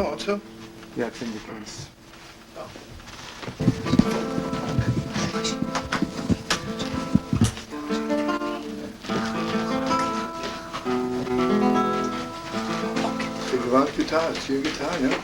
water? Yeah, it's in the case. Think about guitar, it's your guitar, yeah?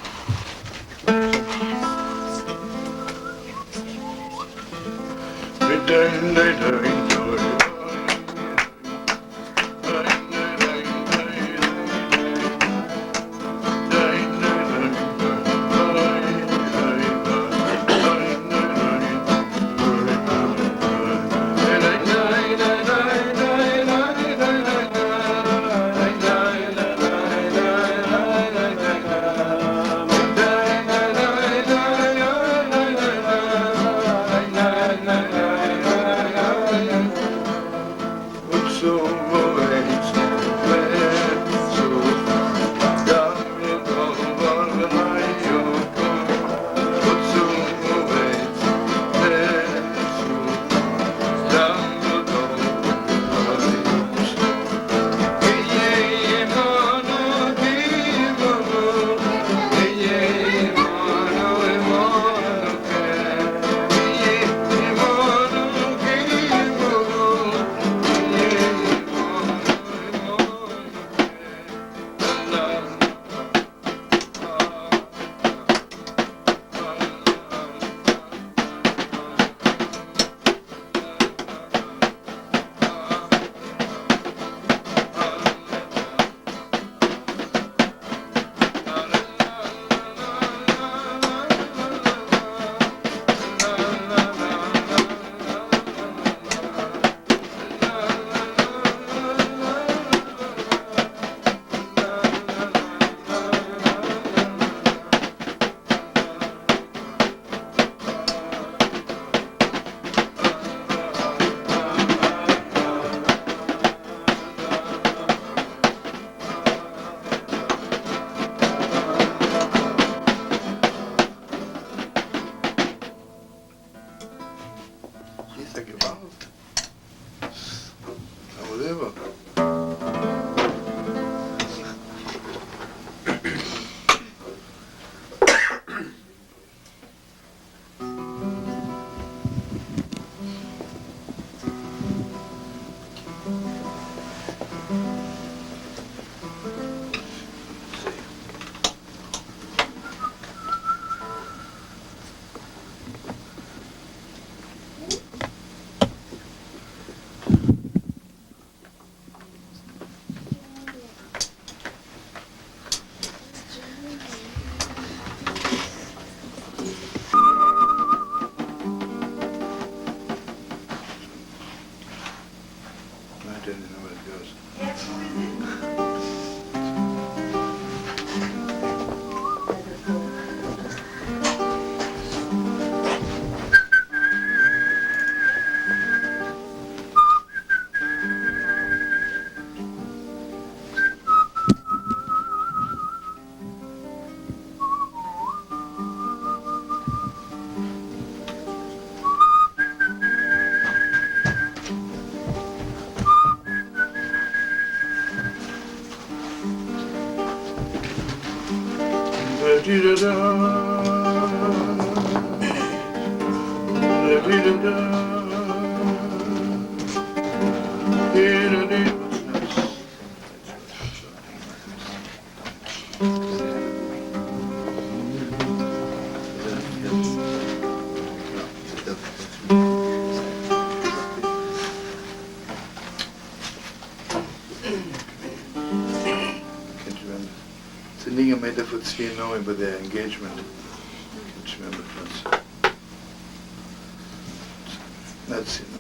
Knowing with their engagement. Can't remember that's it.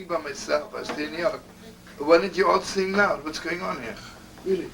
by myself. I was standing out. Why didn't you all sing loud? What's going on here? Really?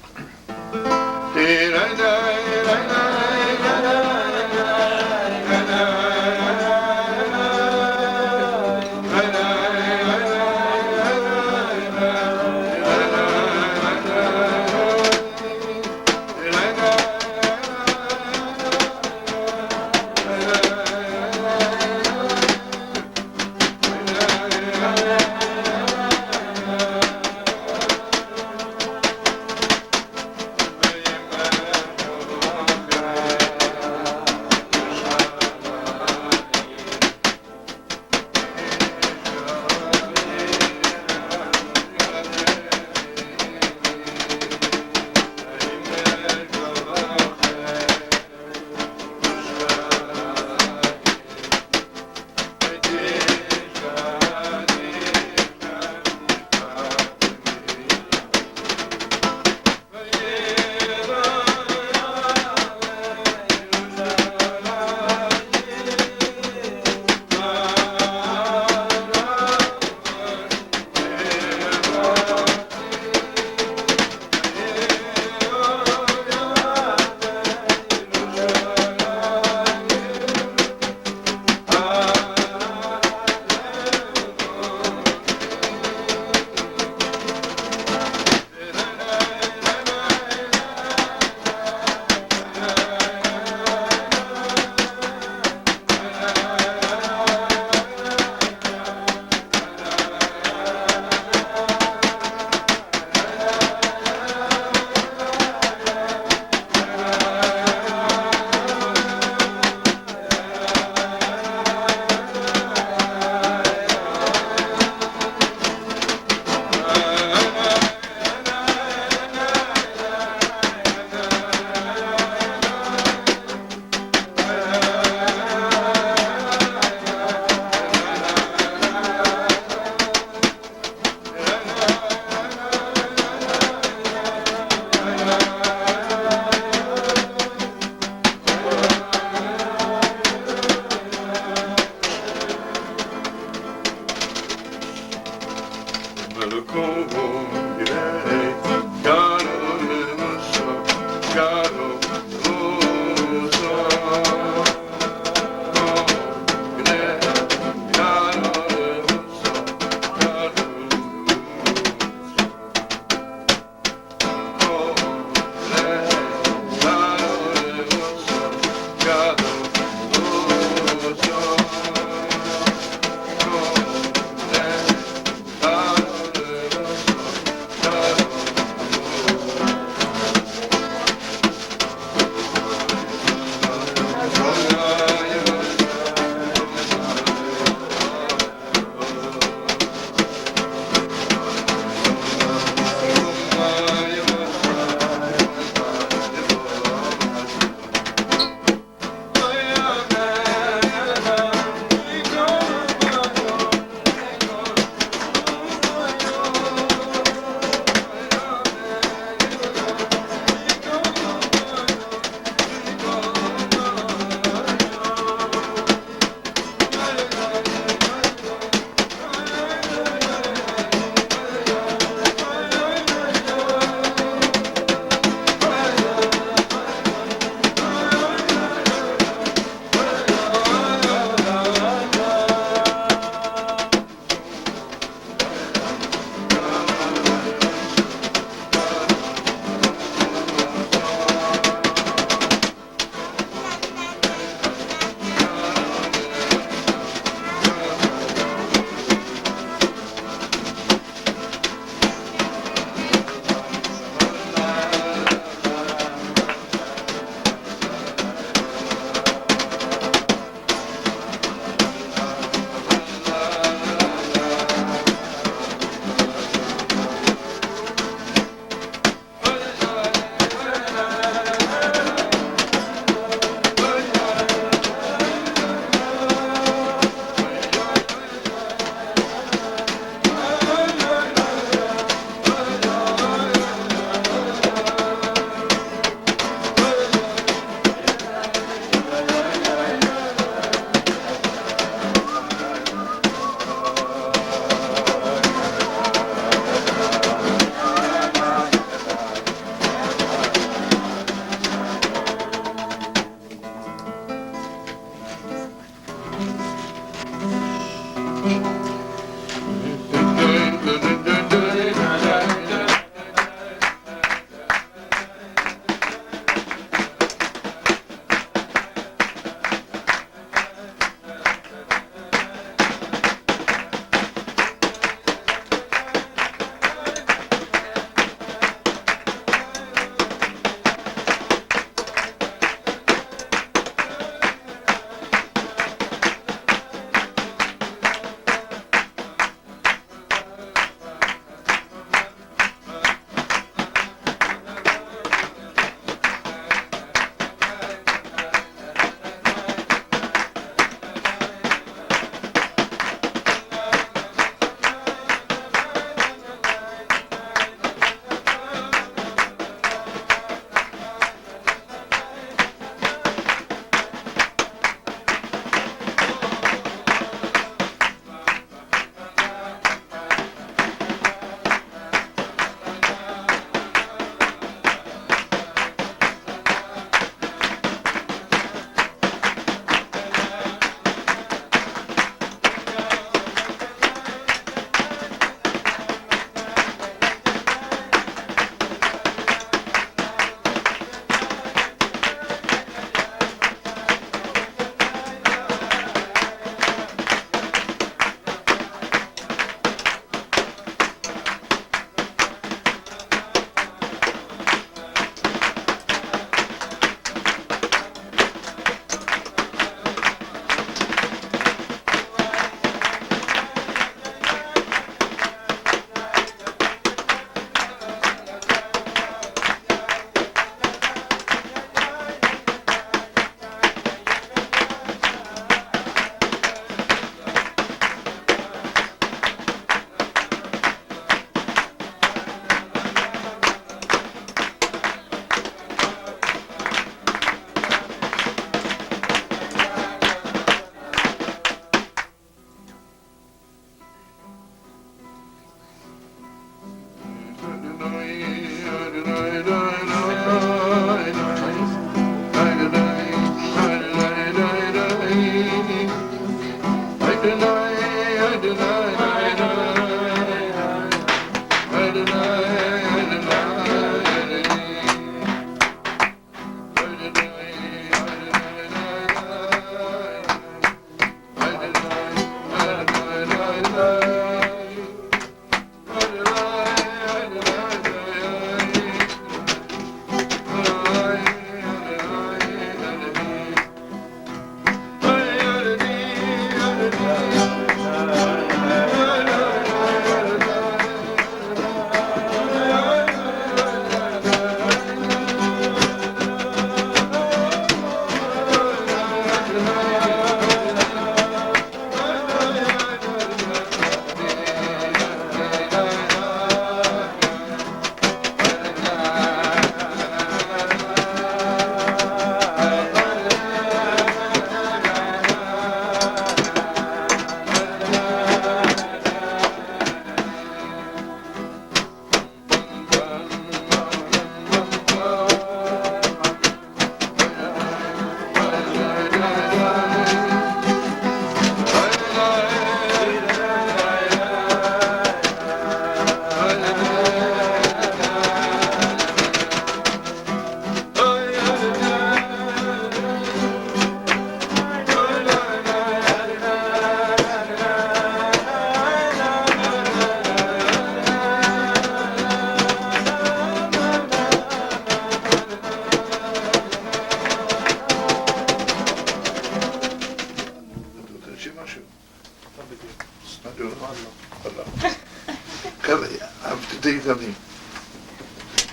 I have to tell you something.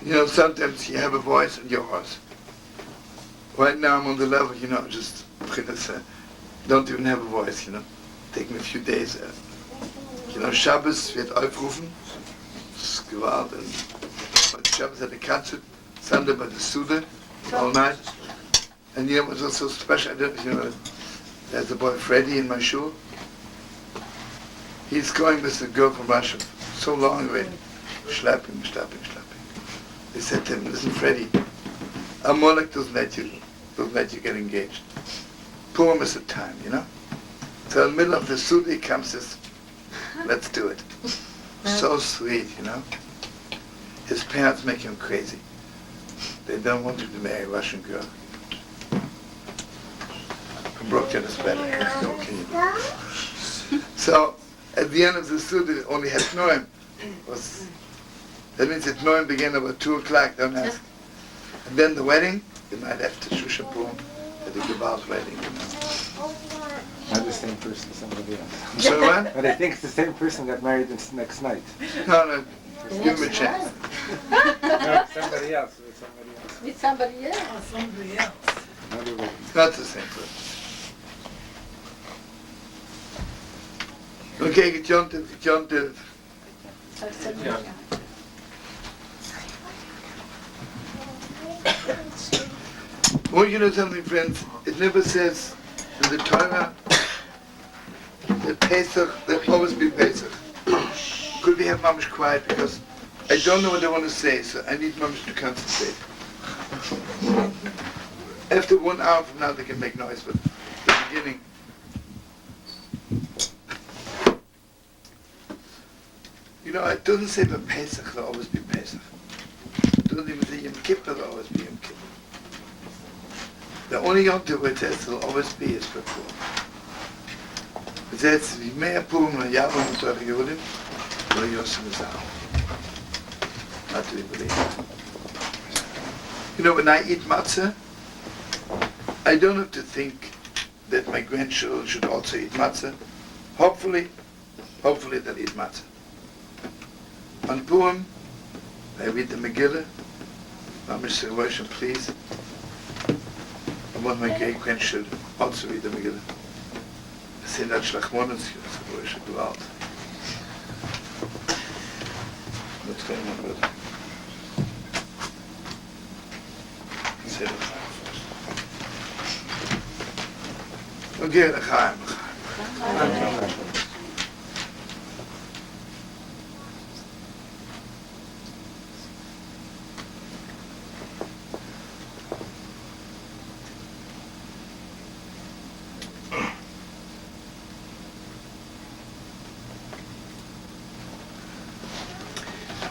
You know, sometimes you have a voice in your heart. Right now I'm on the level, you know, just don't even have a voice, you know. Take me a few days. You know, Shabbos wird aufrufen. It's gewalt. And Shabbos at the concert, Sunday by the Suda, all night. And you know what's also special? I don't, you know, there's a boy Freddie in my shul. He's going with a girl from Russia, so long already. Schlepping. They said to him, listen, Freddie, Amalek doesn't let you get engaged. Purim is the time, you know. So in the middle of the Suda, he comes this let's do it. So sweet, you know. His parents make him crazy. They don't want him to marry a Russian girl. Broken is better. What can you do? So, at the end of the study, only had Noem. That means that Noem began about 2 o'clock, don't ask. And then the wedding, the night after Shushapur, at the Gebal's wedding, you know. Not the same person, somebody else. So what? But I think it's the same person got married this next night. No, give him a chance. No, somebody else. With somebody else. Somebody else. It's not the same person. Okay, gekjontet. I want you to know something, friends. It never says in the Torah that Pesach, that always be Pesach. Could we have Mamish quiet, because I don't know what I want to say, so I need Mamish to concentrate. After 1 hour from now they can make noise, but at the beginning. You know, it doesn't say that Pesach will always be Pesach. It doesn't even say Yom Kippur will always be Yom Kippur. The only Yom Tov it says will always be is for Purim. It says, V'mei Purim l'yavon Torah Yehudim, lo yosem zau. Not to be believed. You know, when I eat matzah, I don't have to think that my grandchildren should also eat matzah. Hopefully they'll eat matzah. On Purim, I read the Megillah. Mamish Worship, please. I want my great grandchildren also read the Megillah. I say that Shlachmonos, Worship Gewalt. What's going on, brother? Say the Chaim first. Okay, the Chaim.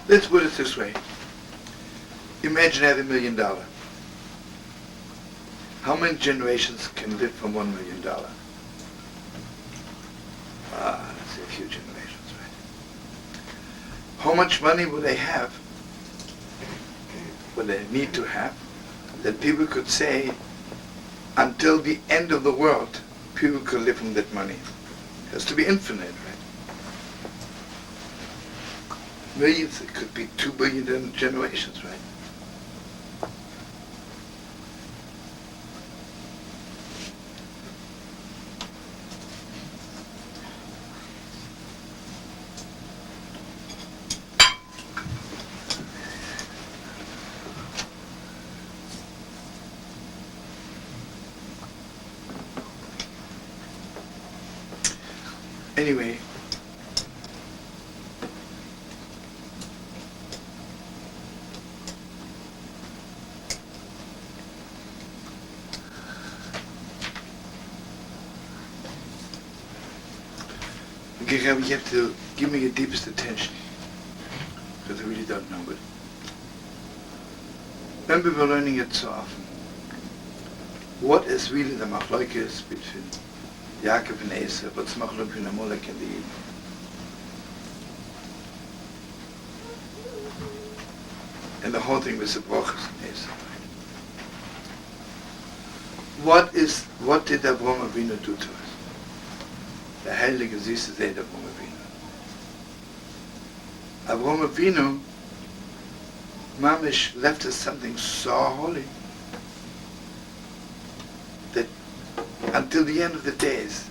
Let's put it this way. Imagine having $1 million. How many generations can live from $1 million? Let's say a few generations, right? How much money would they have, would they need to have, that people could say, until the end of the world, people could live from that money? It has to be infinite, right? Millions, it could be 2 billion generations, right? Anyway, okay, you have to give me your deepest attention, because I really don't know it. Remember, we're learning it so often. What is really the machlokes between Yaakov and Esau? What's the machlokes between Amalek and the Eden? And the whole thing with the brachos and Esau. What did Avraham Avinu do to us? The heilige süße Seele Avraham Avinu. Avraham Avinu, Mamish, left us something so holy that until the end of the days,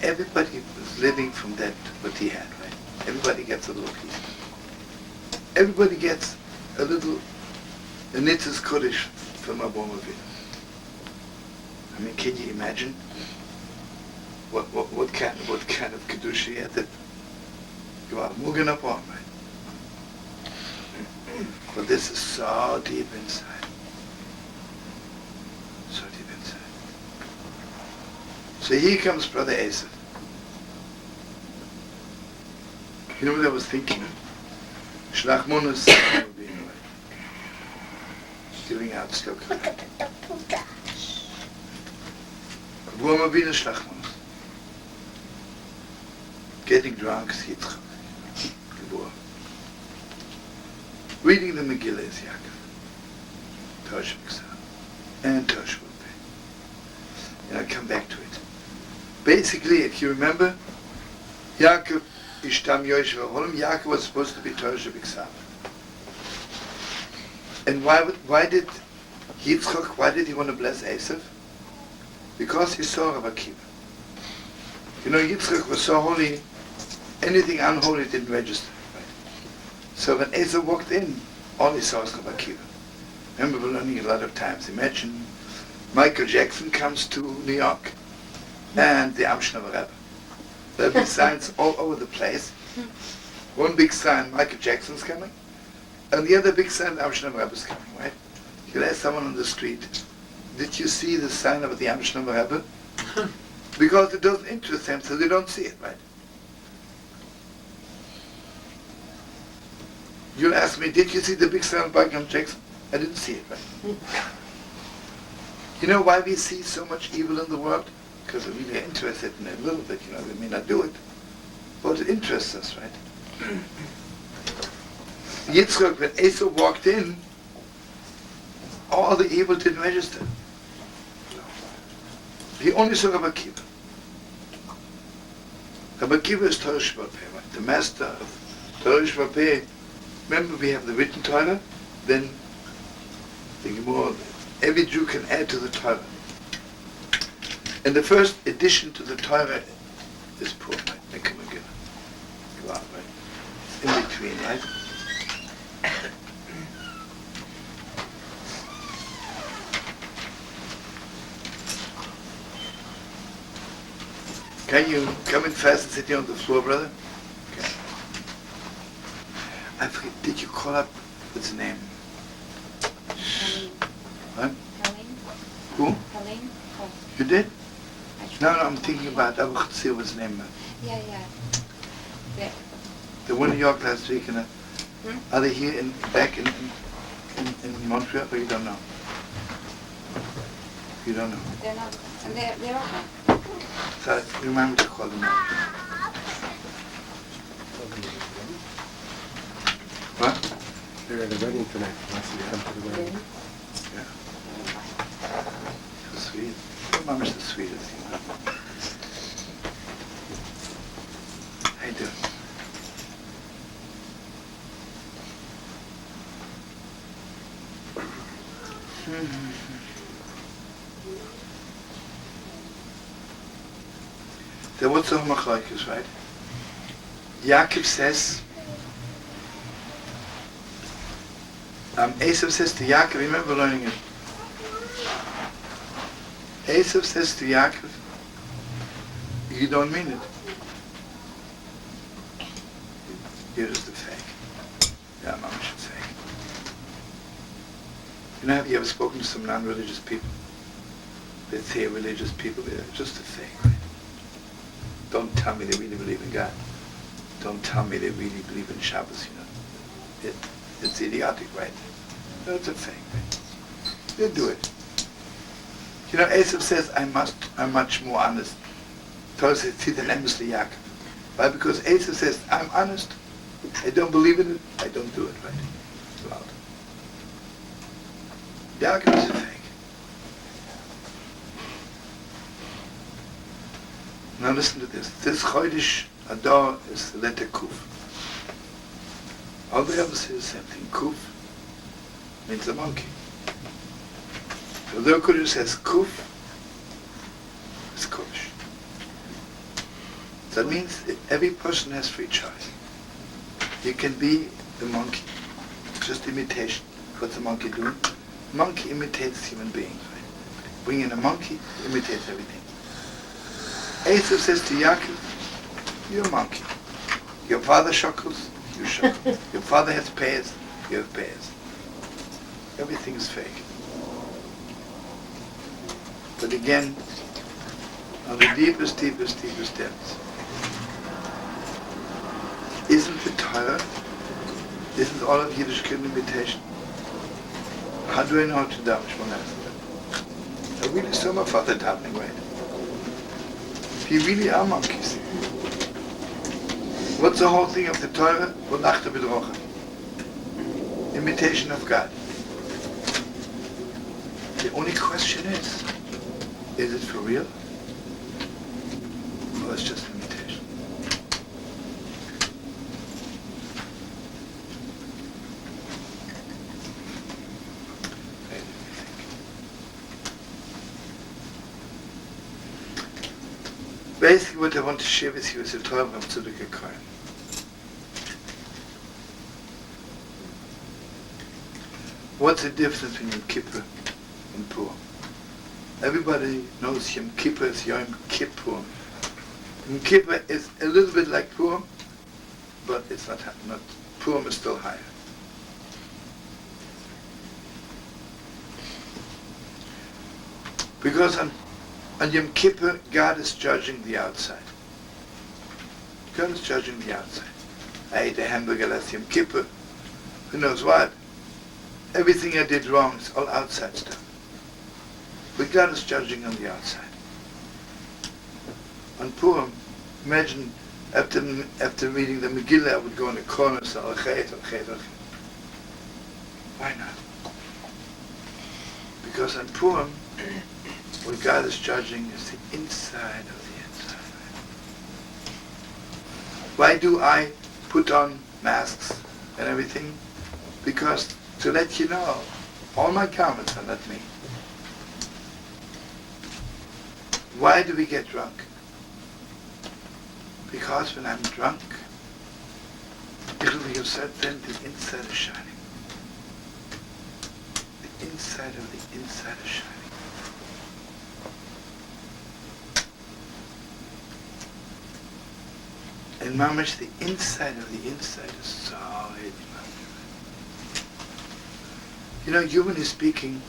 everybody was living from that, what he had, right? Everybody gets a little piece. Everybody gets a nitzes kodesh from Avraham Avinu. I mean, can you imagine what kind of kedusha he had that you are moving up on, right? But this is so deep inside. So deep inside. So here comes Brother Esau. You know what I was thinking? Shlachmonos giving out stuff. Wo am wieder Shlachmonos? Getting drunk is Yitzchak. Reading the Megillah is Yaakov. Tosh Miksa. And Tosh will be. And I'll come back to it. Basically, if you remember, Yaakov Ishtam Yosh V'Holim, Yaakov was supposed to be Tosh Miksa. And why did Yitzchak, why did he want to bless Esav? Because he saw Rabbi Akiva. You know, Yitzchak was so holy, anything unholy didn't register. Right? So when Esav walked in, all he saw was Rabbi Akiva. Remember, we're learning a lot of times. Imagine Michael Jackson comes to New York and the Amshnav Rebbe. There'll be signs all over the place. One big sign, Michael Jackson's coming, and the other big sign, Amshnav Rebbe's coming, right? You'll ask someone on the street, did you see the sign of the Amshnav Rebbe? Because it doesn't interest them, so they don't see it, right? You'll ask me, did you see the big sign of Michael Jackson? I didn't see it, right? You know why we see so much evil in the world? Because we're really interested in it a little bit, you know, we may not do it, but it interests us, right? Yitzchak, when Esau walked in, all the evil didn't register. He only saw Rabbi Akiva. Rabbi Akiva is Torah Sheba'al-Peh, right? The master of Torah Sheba'al-Peh. Remember, we have the written Torah, then the Gemara, every Jew can add to the Torah. And the first addition to the Torah is poor, right? Make him again. Go out, right? In between, right? Can you come in fast and sit here on the floor, brother? Okay. I forget, did you call up, what's the name? What? Who? You did? No, I'm thinking about Abu Khatsir, what's the name? Yeah. The one in New York last week, and are they here back in Montreal, or you don't know? You don't know? They're not. And they're okay. So remember to call them out. What? They're at a wedding tonight. Wants you to come to the wedding. Yeah. So sweet. Mom is the sweetest, you know. How you doing? There was some machlokes, right? Yaakov says, Esav says to Yaakov, remember learning it. Esav says to Yaakov, you don't mean it. You're just a fake. Yeah, Mama should say. You know, have you ever spoken to some non-religious people? They say religious people, they're just a fake, right? Don't tell me they really believe in God. Don't tell me they really believe in Shabbos, you know. It's idiotic, right? No, it's a fake, right? They do it. You know, Esav says, I'm much more honest. Torah says, see the name is the Yaakov. Why? Because Esav says, I'm honest. I don't believe in it. I don't do it, right? It's loud. Yaakov is a fake. Now listen to this. This Chodesh Adar is the letter Kuf. All the others say the same thing. Kuf means a monkey. So the Kodesh says Kuf is Kodesh. That means that every person has free choice. You can be the monkey. Just imitation. What's a monkey doing? Monkey imitates human beings. Right? Bring in a monkey, imitates everything. Esav says to Yaakov, you're a monkey. Your father shuckles, you shuckle. Your father has pears, you have pears. Everything is fake. But again, on the deepest depths, Isn't the Torah, isn't all of Yiddishkeit imitation? How do I know how to daven Shemona Esrei? I really saw my father davening right. We really are monkeys. What's the whole thing of the Torah? V'nachta b'drocha. Imitation of God. The only question is it for real? Or it's just imitation? Basically what I want to share with you is the Torah of Tzedakah Kohen. What's the difference between Yom Kippur and Purim? Everybody knows Yom Kippur is Yom Kippur. Yom Kippur is a little bit like Purim, but it's not Purim is still higher. Because on Yom Kippur, God is judging the outside. God is judging the outside. I ate a hamburger last Yom Kippur. Who knows what? Everything I did wrong is all outside stuff. But God is judging on the outside. On Purim, imagine after reading the Megillah, I would go in the corner and say, why not? Because on Purim, what God is judging is the inside of the inside. Why do I put on masks and everything? Because to let you know, all my garments are not me. Why do we get drunk? Because when I'm drunk, you said then the inside is shining. The inside of the inside is shining. And mamash, the inside of the inside is so hidden. You know, humanly speaking,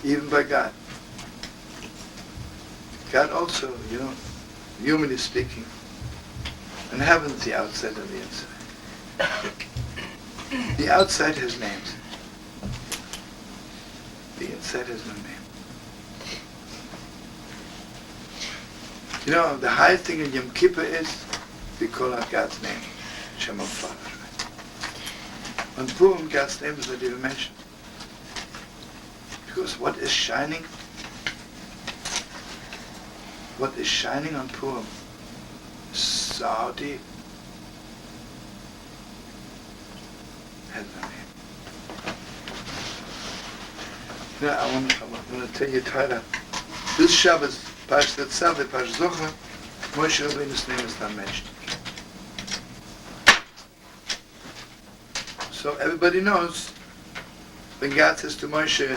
even by God also, you know, humanly speaking, and heaven's the outside and the inside. The outside has names. The inside has no name. You know, the highest thing in Yom Kippur is we call out God's name, Shema Father. On Purim, God's name is not even mentioned. Because what is shining on Purim is so deep. Has no name. You know, I want to tell you, Tyler, this Shabbos, Pash Tetzav, Pash Zocher, Moshe Rabbeinu's name is not mentioned. So everybody knows when God says to Moshe,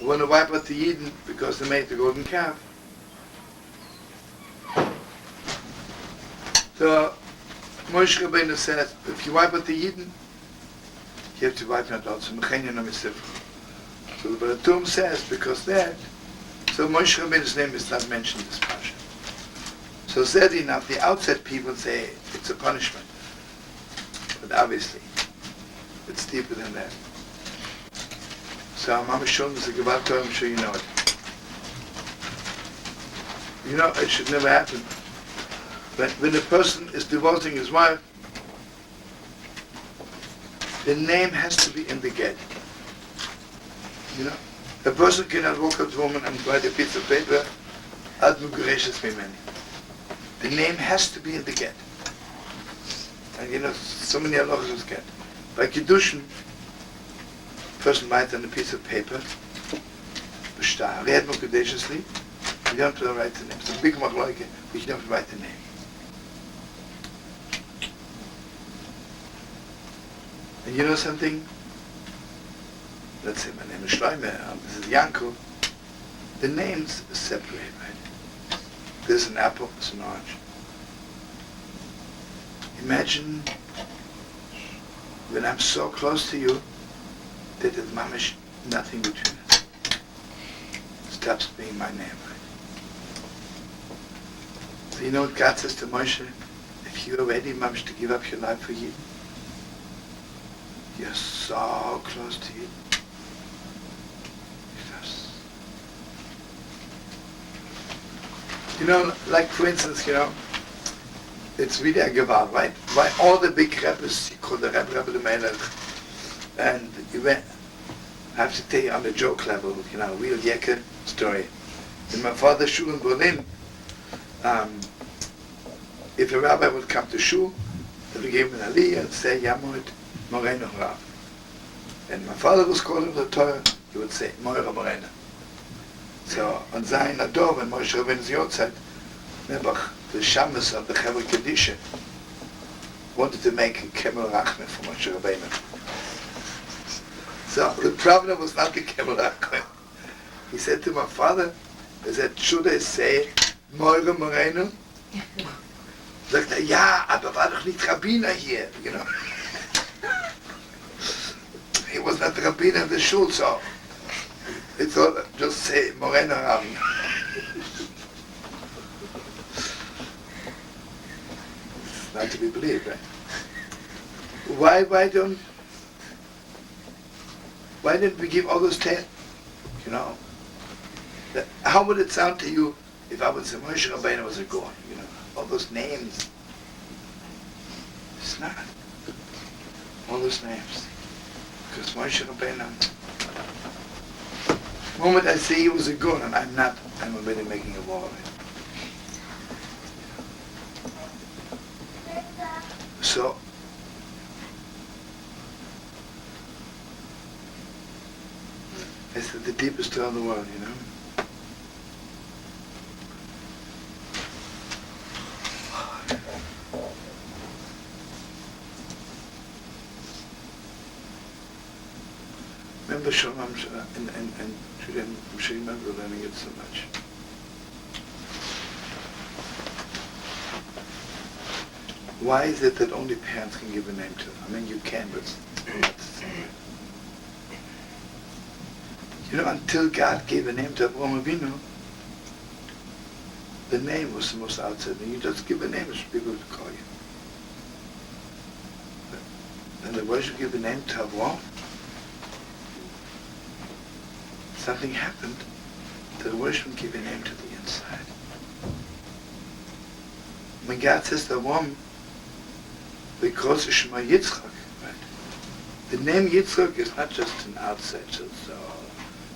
we want to wipe out the Yidden because they made the golden calf. So Moshe Rabbeinu says, if you wipe out the Yidden, you have to wipe out also Mechenyan HaMisifra. So the Baratum says, because that, so Moshe Rabbeinu's name is not mentioned in this parasha. So sadly enough, the outside people say it's a punishment. But obviously, it's deeper than that. So Mama Shalom is a Gewalt Torah, I'm sure you know it. You know, it should never happen. When a person is divorcing his wife, the name has to be in the get. You know? A person cannot walk up to a woman and write a piece of paper, Ad Mugureshes Mimeni. The name has to be in the get. And you know, so many halachas with get. By Kiddushin, a person writes on a piece of paper, read Mukadeshesli, you don't have to write the name. So big machloike, but you don't have to write the name. And you know something? Let's say my name is Shlomo, this is Yanko. The names are separate, right? This is an apple, this is an orange. Imagine when I'm so close to you that there's mamish nothing between us. It stops being my name, right? So you know what God says to Moshe? If you're ready, Mamish, to give up your life for Yid, you're so close to Yid. You know, like for instance, you know, it's really a gewalt, right? Why all the big rabbis, you call the Rebbe the Melech, and I have to tell you on the joke level, you know, real Yeke story. In my father's shul in Berlin, if a rabbi would come to shul, they would give him an aliyah and say, Yamod Moreno Rav. And my father was calling the Torah, he would say, Moira Moreno. So on Zayin Ador, when Moshe Rabbeinu's Yotzeit, remember the Shabbos of the Chevra Kedisha wanted to make a Kemel Rachme for Moshe Rabbeinu. So the problem was not the Kemel Rachme. He said to my father, he said, should I say Moira Moreno? Sagt er, ja, aber war doch nicht Rabbiner hier, you know. He was not Rabbiner in the shul, so it's all just say Moreno Rav. It's not to be believed, right? Why didn't we give all those 10? You know, how would it sound to you if I would say Moshe Rabbeinu was a god? You know, all those names. It's not. All those names. Because Moshe Rabbeinu, the moment I say he was a god and I'm not, I'm already making a war of it. So, it's the deepest Torah in the world, you know. Remember Shalom and Julian, I'm sure you remember learning it so much. Why is it that only parents can give a name to them? I mean, you can, but it's not the same way. You know, until God gave a name to Avraham Avinu, the name was the most outside. And you just give a name, it's people to call you. But then the worship give a name to Avraham. Something happened that the worship gave a name to the inside. When God says to Avraham, because it's Shema Yitzchak, right? The name Yitzchak is not just an outside, so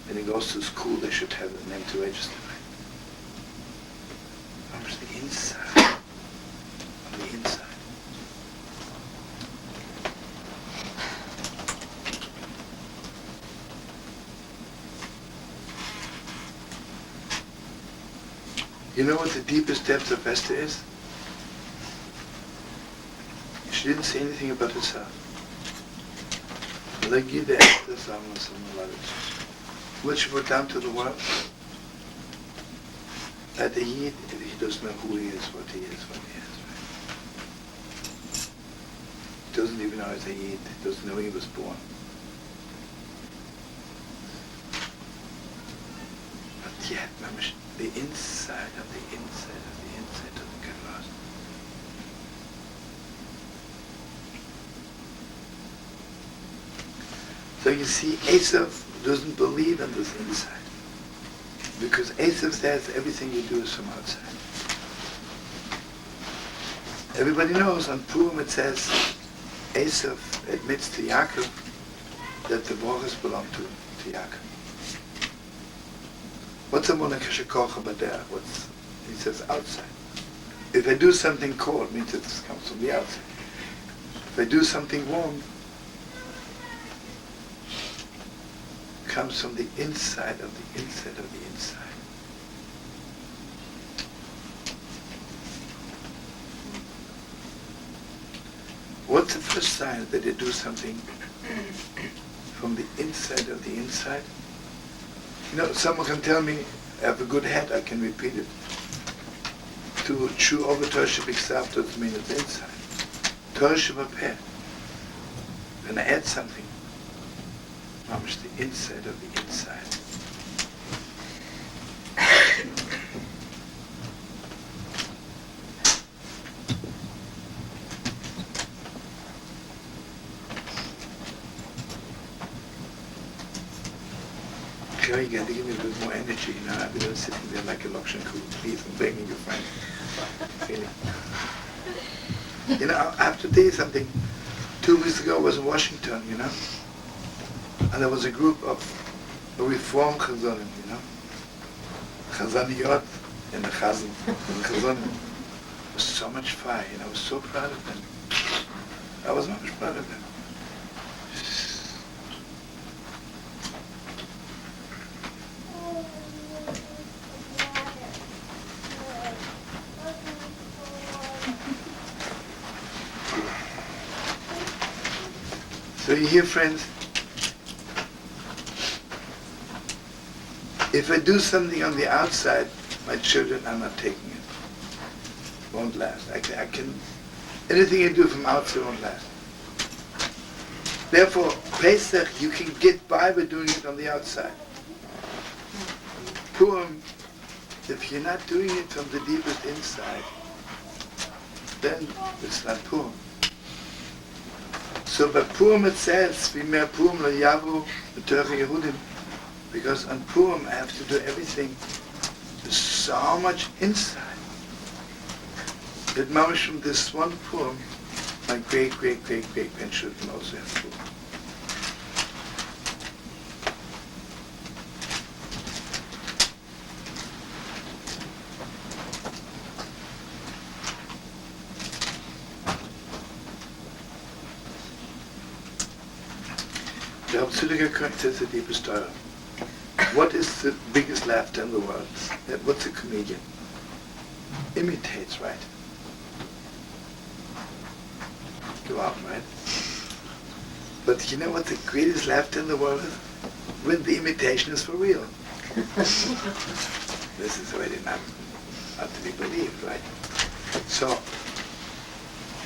when he goes to school they should have the name to register, right? It's the inside. On the inside. You know what the deepest depth of Esther is? She didn't say anything about herself. What she brought down to the world? That the Yid, he doesn't know who he is, what he is, right? He doesn't even know he's a Yid. He doesn't know he was born. But yet, the inside of the inside of the inside doesn't get lost. So you see, Esav doesn't believe in this inside. Because Esav says everything you do is from outside. Everybody knows on Purim it says, Esav admits to Yaakov that the brachos belong to Yaakov. What's a monarch shekocha b'derech? He says outside. If I do something cold, it means it comes from the outside. If I do something warm, it comes from the inside of the inside of the inside. What's the first sign that you do something from the inside of the inside? You know, someone can tell me, I have a good head, I can repeat it. To chew over Torah Shebiksav doesn't mean it's inside. Torah Shebapeh. When I add something, it's the inside of the inside. you got to give me a bit more energy, you know. I've been sitting there like a Lokshan cool, please, and begging you, friend. Feeling. You know, I have to tell you something. 2 weeks ago I was in Washington, you know, and there was a group of Reform Chazanim, you know, Chazaniyot and the Chazan, and the Chazanim. It was so much fire, you know, I was so proud of them. I was much proud of them. So you hear, friends, if I do something on the outside, my children are not taking it. Won't last. I can anything you do from outside won't last. Therefore, Pesach, you can get by by doing it on the outside. Purim, if you're not doing it from the deepest inside, then it's not Purim. So by Purim it says, "V'mer Purim lo yavu b'torach Yehudim," because on Purim I have to do everything. There's so much inside that mamash from this one Purim, my great grandchildren also have Purim. The Hauptzüliger says the deepest Torah. What is the biggest laughter in the world? What's a comedian? Imitates, right? Go out, right? But you know what the greatest laughter in the world is? When the imitation is for real. This is already not to be believed, right? So,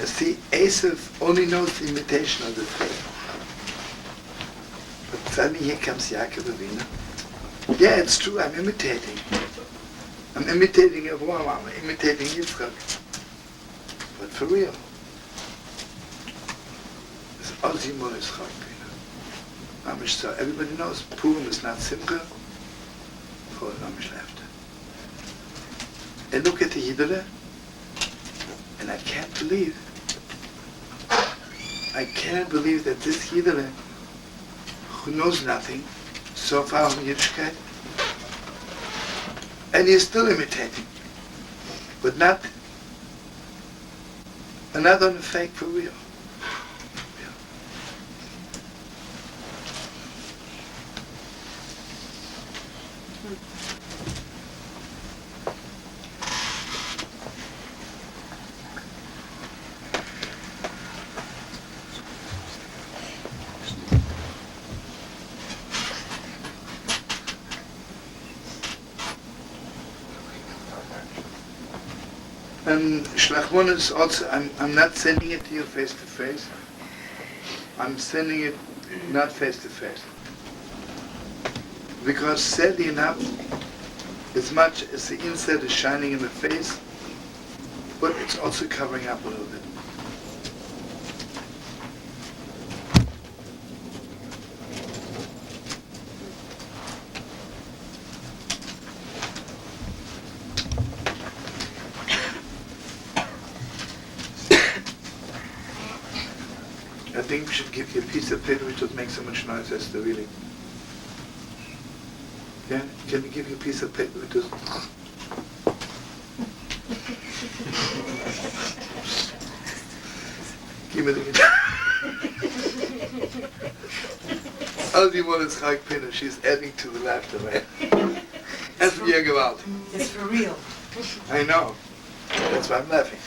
you see, Esav only knows the imitation of the faith. But suddenly here comes Yaakov Avinu. Yeah, it's true, I'm imitating. I'm imitating Avraham, I'm imitating Yitzchak. But for real. It's Ozimor Yitzchak, you know. So everybody knows Purim is not Simcha, for Amish laughter. And look at the Yidore, and I can't believe that this Yidore, who knows nothing, so far from Yiddishkeit, and he's still imitating, but not on the fake, for real. And Shlachmon is also, I'm not sending it to you face to face. I'm sending it not face to face. Because sadly enough, as much as the inside is shining in the face, but it's also covering up a little bit. I think we should give you a piece of paper which doesn't make so much noise as the really. Yeah? Can we give you a piece of paper which doesn't... Give me the guitar. All die wollen ist Chag Pinner, she's adding to the laughter, right? That's for your Gewalt. It's for real. I know. That's why I'm laughing.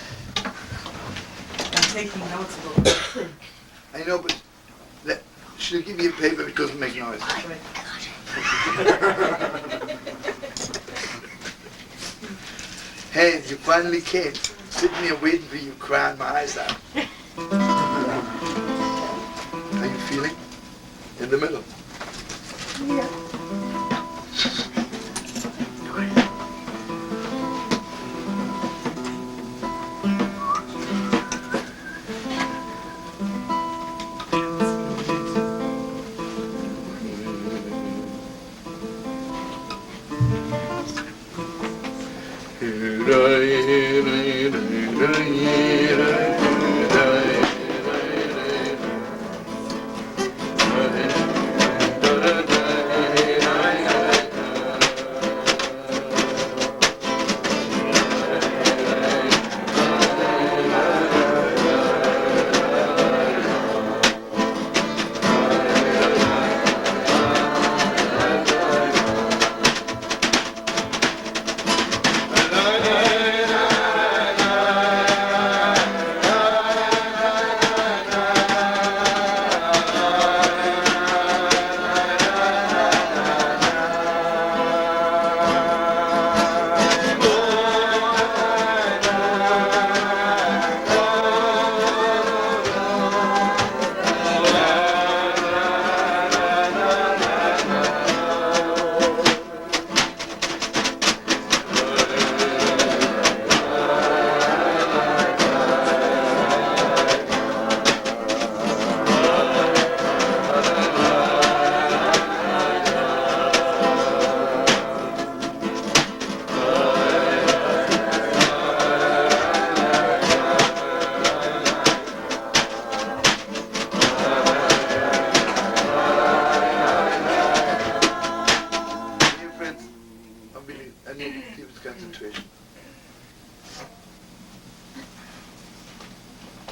I'm taking notes about it. I know, but she'll give you a paper which doesn't make noise. Right. Hey, you finally came. Sitting here waiting for you, crying my eyes out. How you feeling? In the middle. Yeah.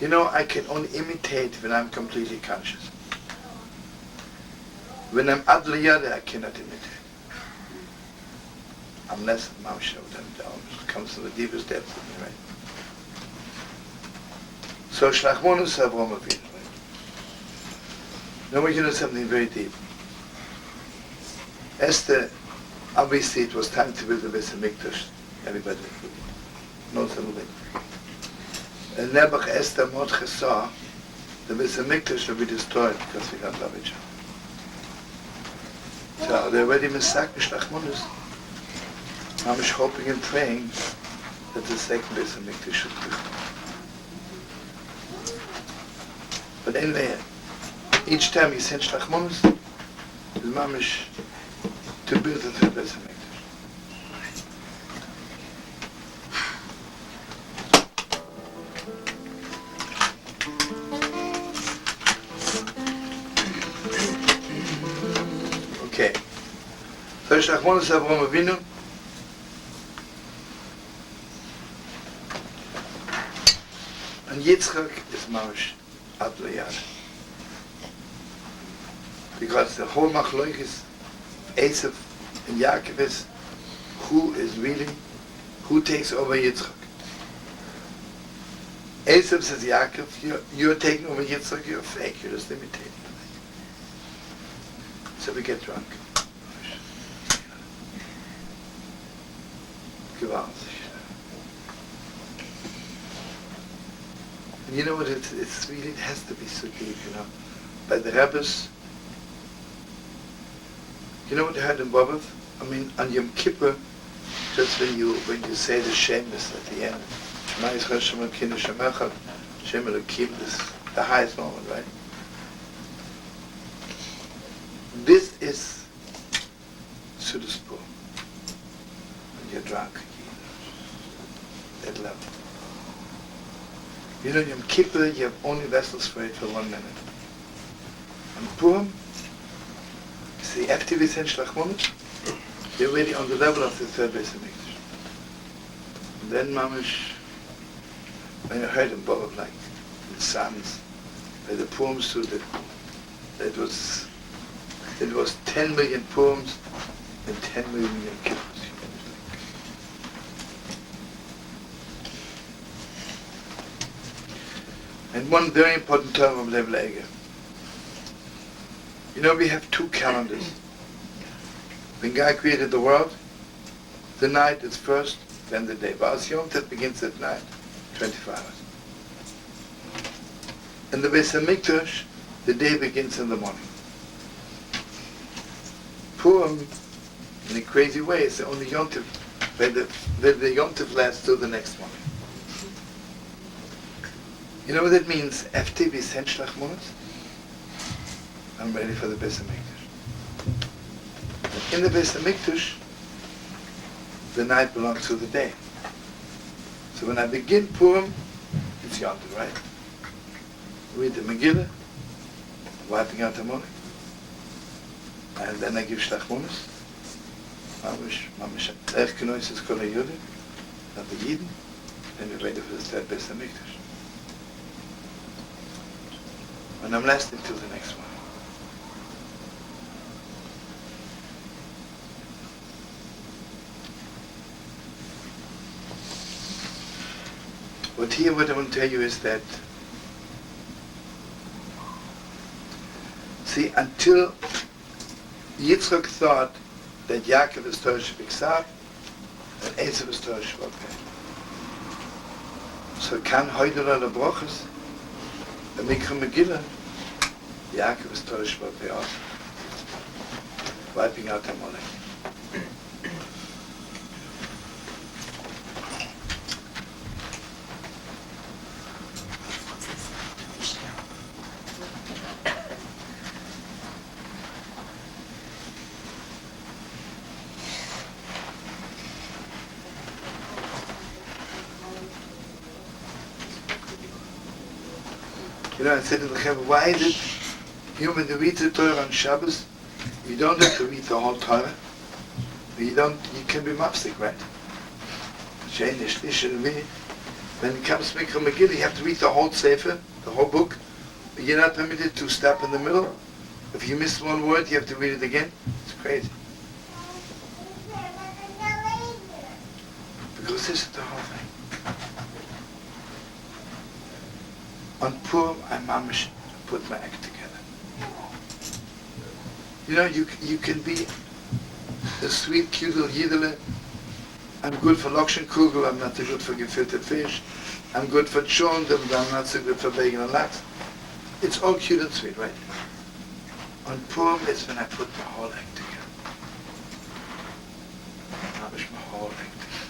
You know, I can only imitate when I'm completely conscious. When I'm adliyada, I cannot imitate. Unless Mamsha comes to the deepest depths of me, right? So Shlachmonus Avram Avinu, right? Now we can do something very deep. Esther, obviously it was time to build the Beis HaMikdash. Everybody knows a little bit. And Nebuch Esther Mordechai saw the Beis HaMikdash will be destroyed because we don't love each other. So they already misaken Shlachmonus. I'm just hoping and praying that the second Beis HaMikdash should be. But anyway, each time he sent Shlachmonus, his mamish to build the third Beis HaMikdash. Okay. So Shlachmonus Avram Avinu. And Yitzchak is mamish adliyad. Because the whole machloikis Esav and Yaakov is who takes over Yitzchak. Esav says, Yaakov, you're taking over Yitzchak, you're fake, you're just imitating. So we get drunk. Gewaltig. And you know what, it's really, it has to be so deep, you know. By the rabbis, you know what I heard in Bobov? I mean, on Yom Kippur, just when you say the Shemus at the end, Shema Yisrael Shema Kinu Shemechad, Shem Elokim, this the highest moment, right? This is Sudas Pur. When you're drunk, that level. You know, in Yom Kippur, you have only vessels for it for 1 minute. On Purim, see, after we send Shlachmonus, you're already on the level of the third Beis HaMikdash. Then Mamish, when you heard in Bobov, like the Psalms, where the poems to the, it was 10 million poems and 10 million Yom Kippurs. And one very important term of Lev Leger. You know, we have 2 calendars. When God created the world, the night is first, then the day. Ba'as Yom that begins at night, 24 hours. In the Beis HaMikdash, the day begins in the morning. Purim, in a crazy way, is the only Yom Tov, where the Yom Tov lasts till the next morning. You know what that means? After we send Shlachmonus, I'm ready for the Beis HaMikdash. In the Beis HaMikdash, the night belongs to the day. So when I begin Purim, it's Yontif, right? Read the Megillah, wiping out the money, and then I give Shlachmunis, Mamish, Ech Kenois is Kol HaYudim, not the Yidden, and we're ready for the third Beis HaMikdash. And I'm lasting till the next one. What I want to tell you is that, see, until Yitzchak thought that Yaakov is Torah Shebiksav and Esav is Torah Shebal-Peh. So kan Hoydel ala Brochus, the Mikra Megillah, Yaakov is Torah Shebal-Peh also, wiping out Amalek. You know, I said to the Chavah, why is it human to read the Torah on Shabbos? You don't have to read the whole Torah. You can be mafsik, right? When it comes to Mikra Megillah, you have to read the whole Sefer, the whole book. You're not permitted to stop in the middle. If you miss one word, you have to read it again. It's crazy. Because this is the whole thing. On Purim, I mamish put my act together. You know, you can be a sweet, cute little Yidele. I'm good for Lokshen Kugel, I'm not so good for gefilte fish. I'm good for Tshon, but I'm not so good for bacon and lax. It's all cute and sweet, right? On Purim, it's when I put my whole act together. Mamish my whole act together.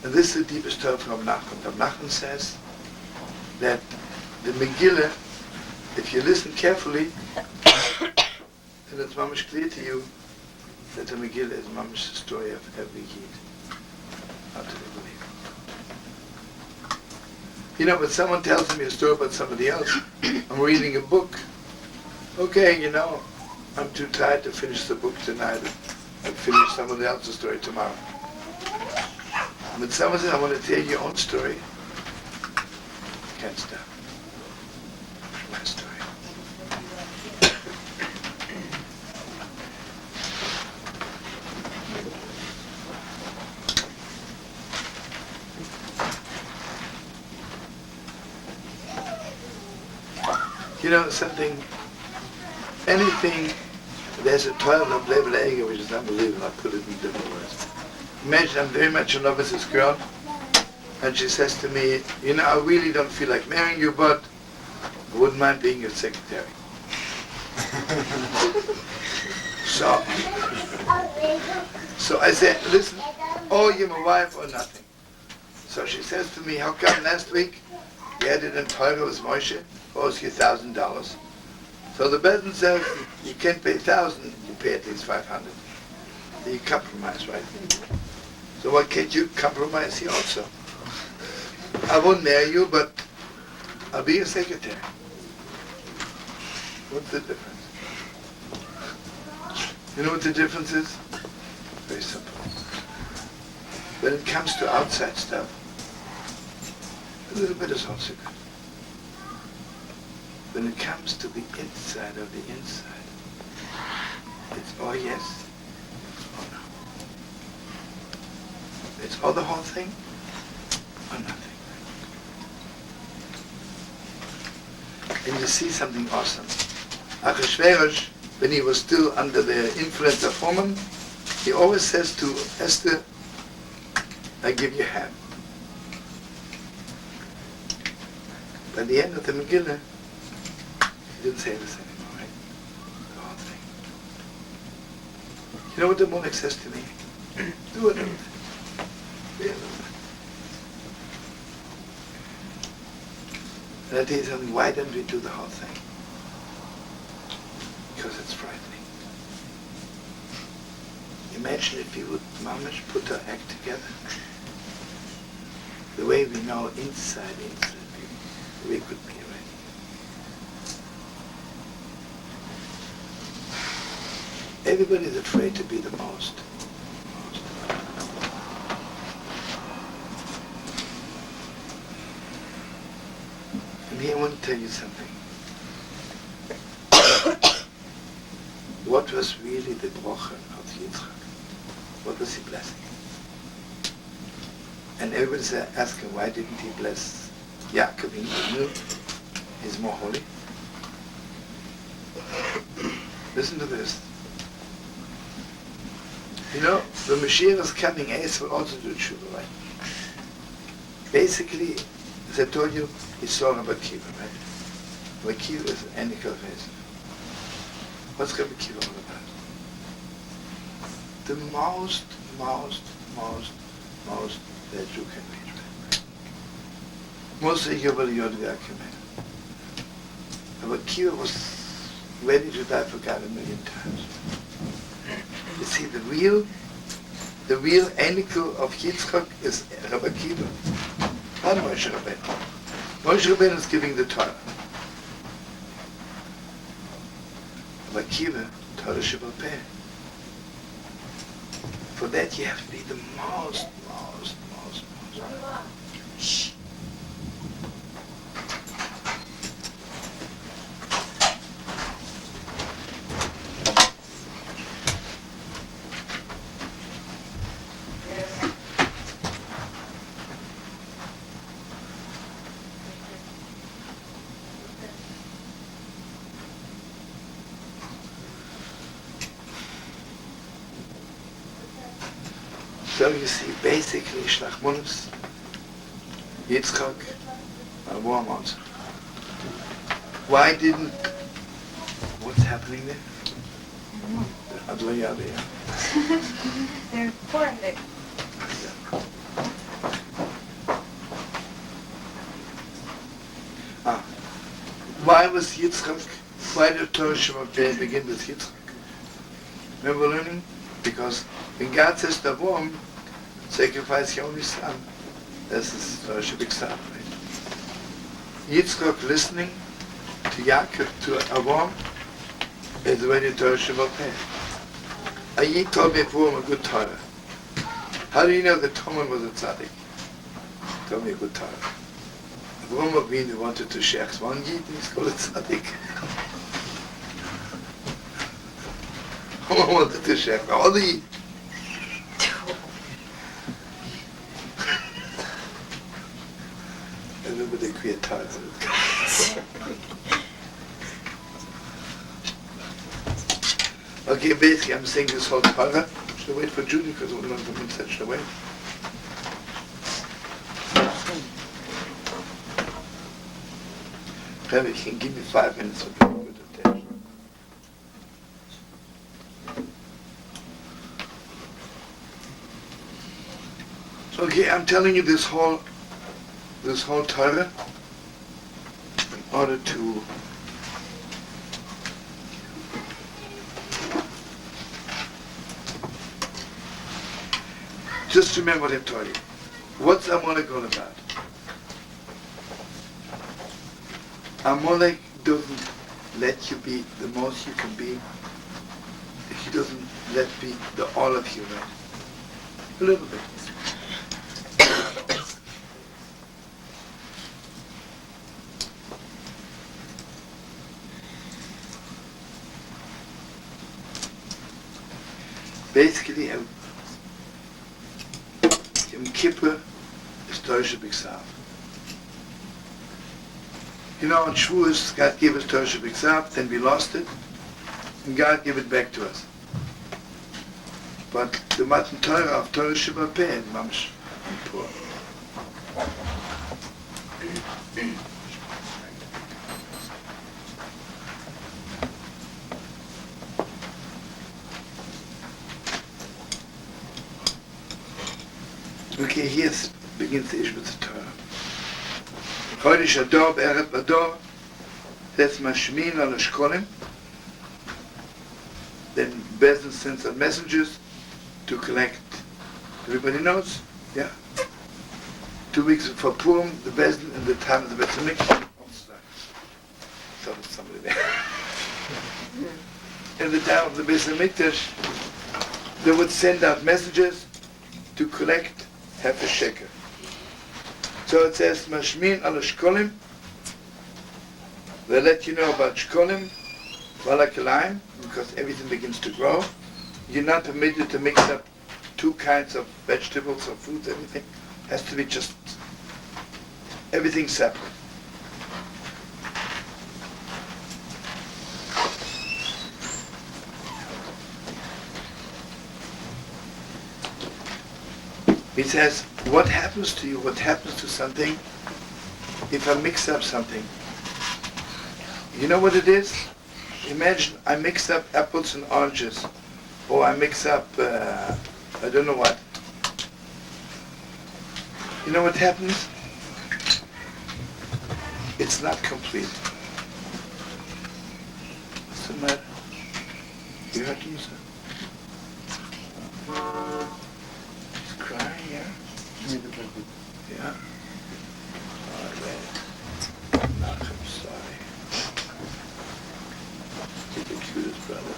And this is the deepest Torah from Nachman. Rav Nachman says that the Megillah, if you listen carefully, then it's mamish clear to you that the Megillah is mamish the story of every Yid. How do they believe it? You know, when someone tells me a story about somebody else, I'm reading a book. Okay, you know, I'm too tired to finish the book tonight. I'll finish somebody else's story tomorrow. When someone says, I want to tell you your own story, can't stop. My story. You know something, anything, there's a 12 of level ego which is unbelievable. I put it in different words. Imagine I'm very much in love with this girl, and she says to me, you know, I really don't feel like marrying you, but I wouldn't mind being your secretary. So I said, listen, or you're my wife or nothing. So she says to me, how come last week you had it in Torah with Moshe, owes you $1,000. So the Bezdin says, you can't pay 1,000, you pay at least 500. You compromise, right? So why can't you compromise here also? I won't marry you, but I'll be your secretary. What's the difference? You know what the difference is? Very simple. When it comes to outside stuff, a little bit is also good. When it comes to the inside of the inside, it's oh yes, or no. It's or the whole thing, or nothing. And you see something awesome. Achashverosh, when he was still under the influence of Haman, he always says to Esther, I give you half. By the end of the Megillah, he didn't say this anymore, right? The whole thing. You know what the Molech says to me? Do a little bit. Be a little bit. And I tell you something, why don't we do the whole thing? Because it's frightening. Imagine if you would mamish put our act together. the way we know inside, we could be ready. Everybody is afraid to be the most. And here I want to tell you something. What was really the brochen of Yitzchak? What was he blessing? And everybody's asking, why didn't he bless Yaakov? He knew he's more holy. Listen to this. You know, the Mashiach is coming, Ace will also do tshuva, right? Basically, as I told you, he saw Rabbi Akiva, right? Rabbi Akiva is an anical face. What's Rabbi Akiva all about? The most that you can read, right? Most of you will yod v'akemen. Rabbi Akiva was ready to die for God 1,000,000 times. You see, the real anical of Yitzchak is Rabbi Akiva, not Moshe Rabbeinu. Moshe Rabbeinu is giving the Torah. Rabbi Akiva, Torah Shebal Peh. For that you have to be the most. Shh. So you see, basically, Shlachmonus, Yitzchak, and warm answer. Why didn't... What's happening there? Adloya there. They're pouring it. Why was Yitzchak? Why did Torah Shema begin with Yitzchak? Remember learning? Because when God says to Avraham, sacrifice your only son, this is Torah Shebiksav, right? Yitzchak listening to Yaakov, to Avraham, is when you Torah Shema Peh. Ayi told me Avraham a good Torah. How do you know that Toman was a tzaddik? Told me a good Torah. Avraham Avinu wanted to shech one Yid, and he's called a tzaddik. Avraham wanted to shech all the Yid. Everybody create Torah. Okay, basically I'm saying this whole Torah. Should I wait for Judy because we're going to come inside? Should I wait? Rebbe, you can give me 5 minutes of good attention. Okay, I'm telling you this whole Torah in order to just remember what I told you. What's Amalek all about? Amalek doesn't let you be the most you can be. He doesn't let be the all of you, right? A little bit. Basically, Yom Kippur is Torah Shebiksav. You know, on Shavuos, God gave us Torah Shebiksav, then we lost it, and God gave it back to us. But the Matan Torah of Torah Shebal Peh is Mamash poor. Okay, here begins the issue with the Torah. Chodesh Ador be'eret Ador, that's Mashmin al Ashkolim. Then Bezin sends out messengers to collect. Everybody knows? Yeah. 2 weeks before Purim, the Bezdin in the time of the Beis Hamikdash. Oh, sorry. Thought it was somebody there. In the time of the Beis Hamikdash, they would send out messages to collect half a shekel. So it says, Mashmin al Shkolim. They let you know about Shkolim, Valakalaim, because everything begins to grow. You're not permitted to mix up 2 kinds of vegetables or fruits, everything. Has to be just everything separate. He says, what happens to you, what happens to something if I mix up something? You know what it is? Imagine I mix up apples and oranges, or I mix up, I don't know what. You know what happens? It's not complete. What's the matter? You heard him, sir? He's crying, yeah? Give me the blanket. Yeah? All right. I'm sorry. He's the cutest brother.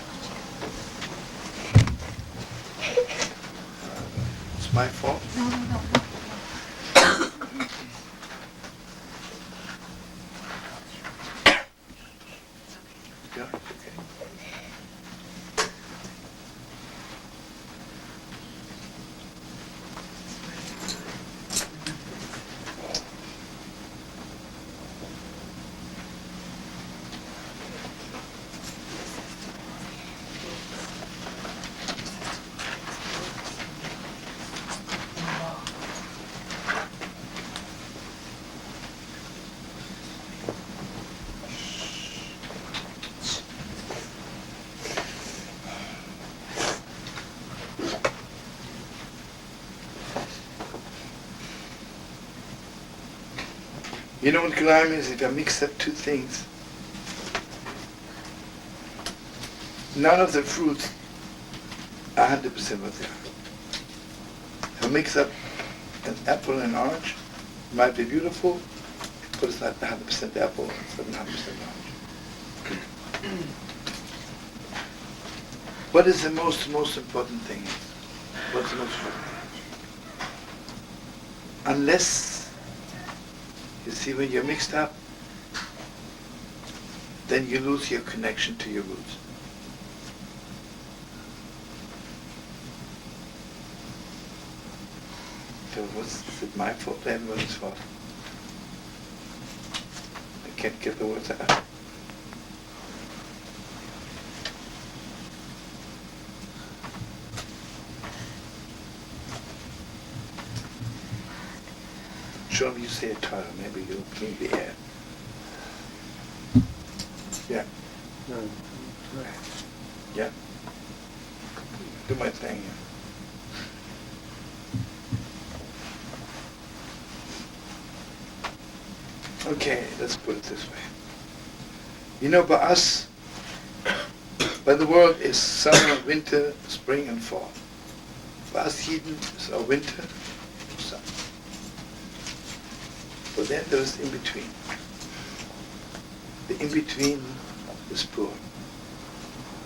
It's my fault. No, no, no. Yeah, it's okay. You know what kalam is? If I mix up 2 things, none of the fruits are 100% what they are. If I mix up an apple and an orange, it might be beautiful, but it's not 100% apple, it's not 100% orange. What is the most important thing? What's the most important thing? Unless, you see, when you're mixed up, then you lose your connection to your roots. So is it my fault or everyone's fault? I can't get the words out. Show me you say a Torah, maybe you'll clean the air. Yeah, No, right. yeah. Do my thing. Yeah. Okay, let's put it this way. You know, by us, by the world is summer, winter, spring and fall. By us Yidden is our winter, summer. But then there is in between. The in between is poor.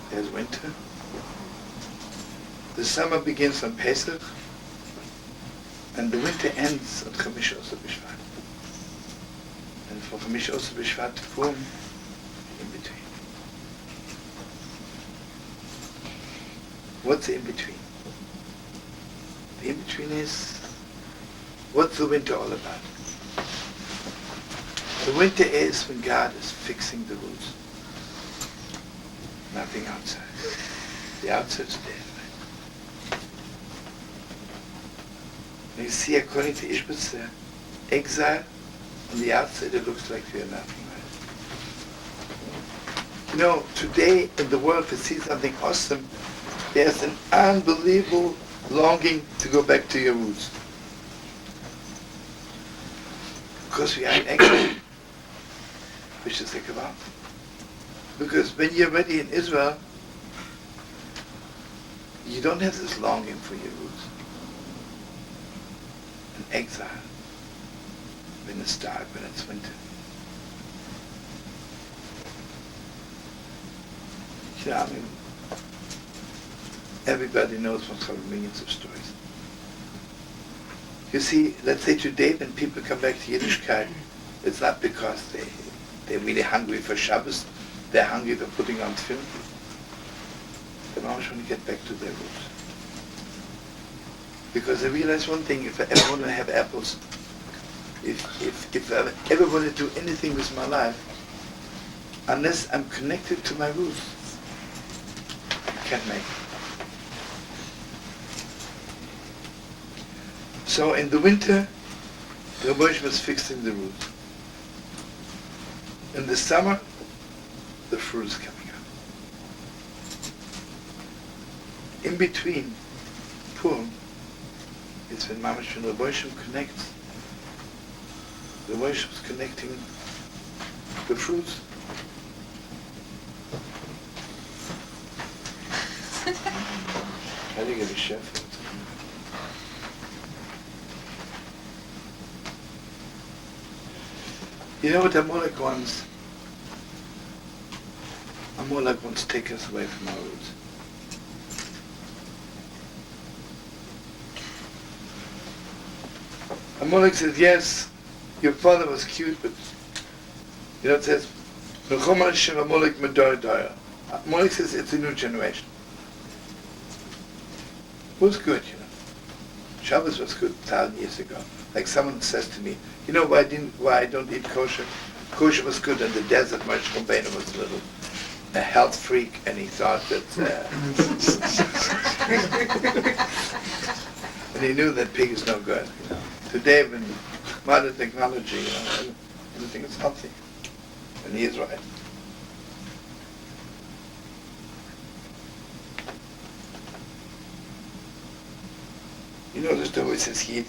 There's winter. The summer begins on Pesach, and the winter ends on Chamish Oser B'Shvat. And from Chamish Oser B'Shvat to Purim, in between. What's the in between? The in between is, what's the winter all about? The winter is when God is fixing the roots. Nothing outside. The outside's dead. Right? And you see, according to Ishbitz, exile, on the outside it looks like we are nothing. Right? You know, today in the world to see something awesome, there's an unbelievable longing to go back to your roots. Because we are in exile. Which is like about. Because when you're ready in Israel, you don't have this longing for your roots. An exile. when it's dark, when it's winter. You know, I mean, everybody knows most of millions of stories. You see, let's say today when people come back to Yiddishkeit, it's not because they're really hungry for Shabbos, they're hungry for putting on film. They always want to get back to their roots. Because I realize one thing, if I ever want to have apples, if I ever want to do anything with my life, unless I'm connected to my roots, I can't make it. So in the winter, the Moshe was fixing the roots. In the summer, the fruit is coming out. In between, Purim, is when Mamash and the Moshe connects. The Moshe was connecting the fruits. How do you get a chef? You know what Amalek wants? Amalek wants to take us away from our roots. Amalek says, yes, your father was cute, but you know it says, Amalek says it's a new generation. It was good, you know. Shabbos was good 1,000 years ago. Like someone says to me, you know why I don't eat kosher? Kosher was good in the desert. Moshe Rabbeinu was a health freak, and he thought that, and he knew that pig is no good. You know. Today, with modern technology, you know, everything is healthy, and he is right. You know the story says he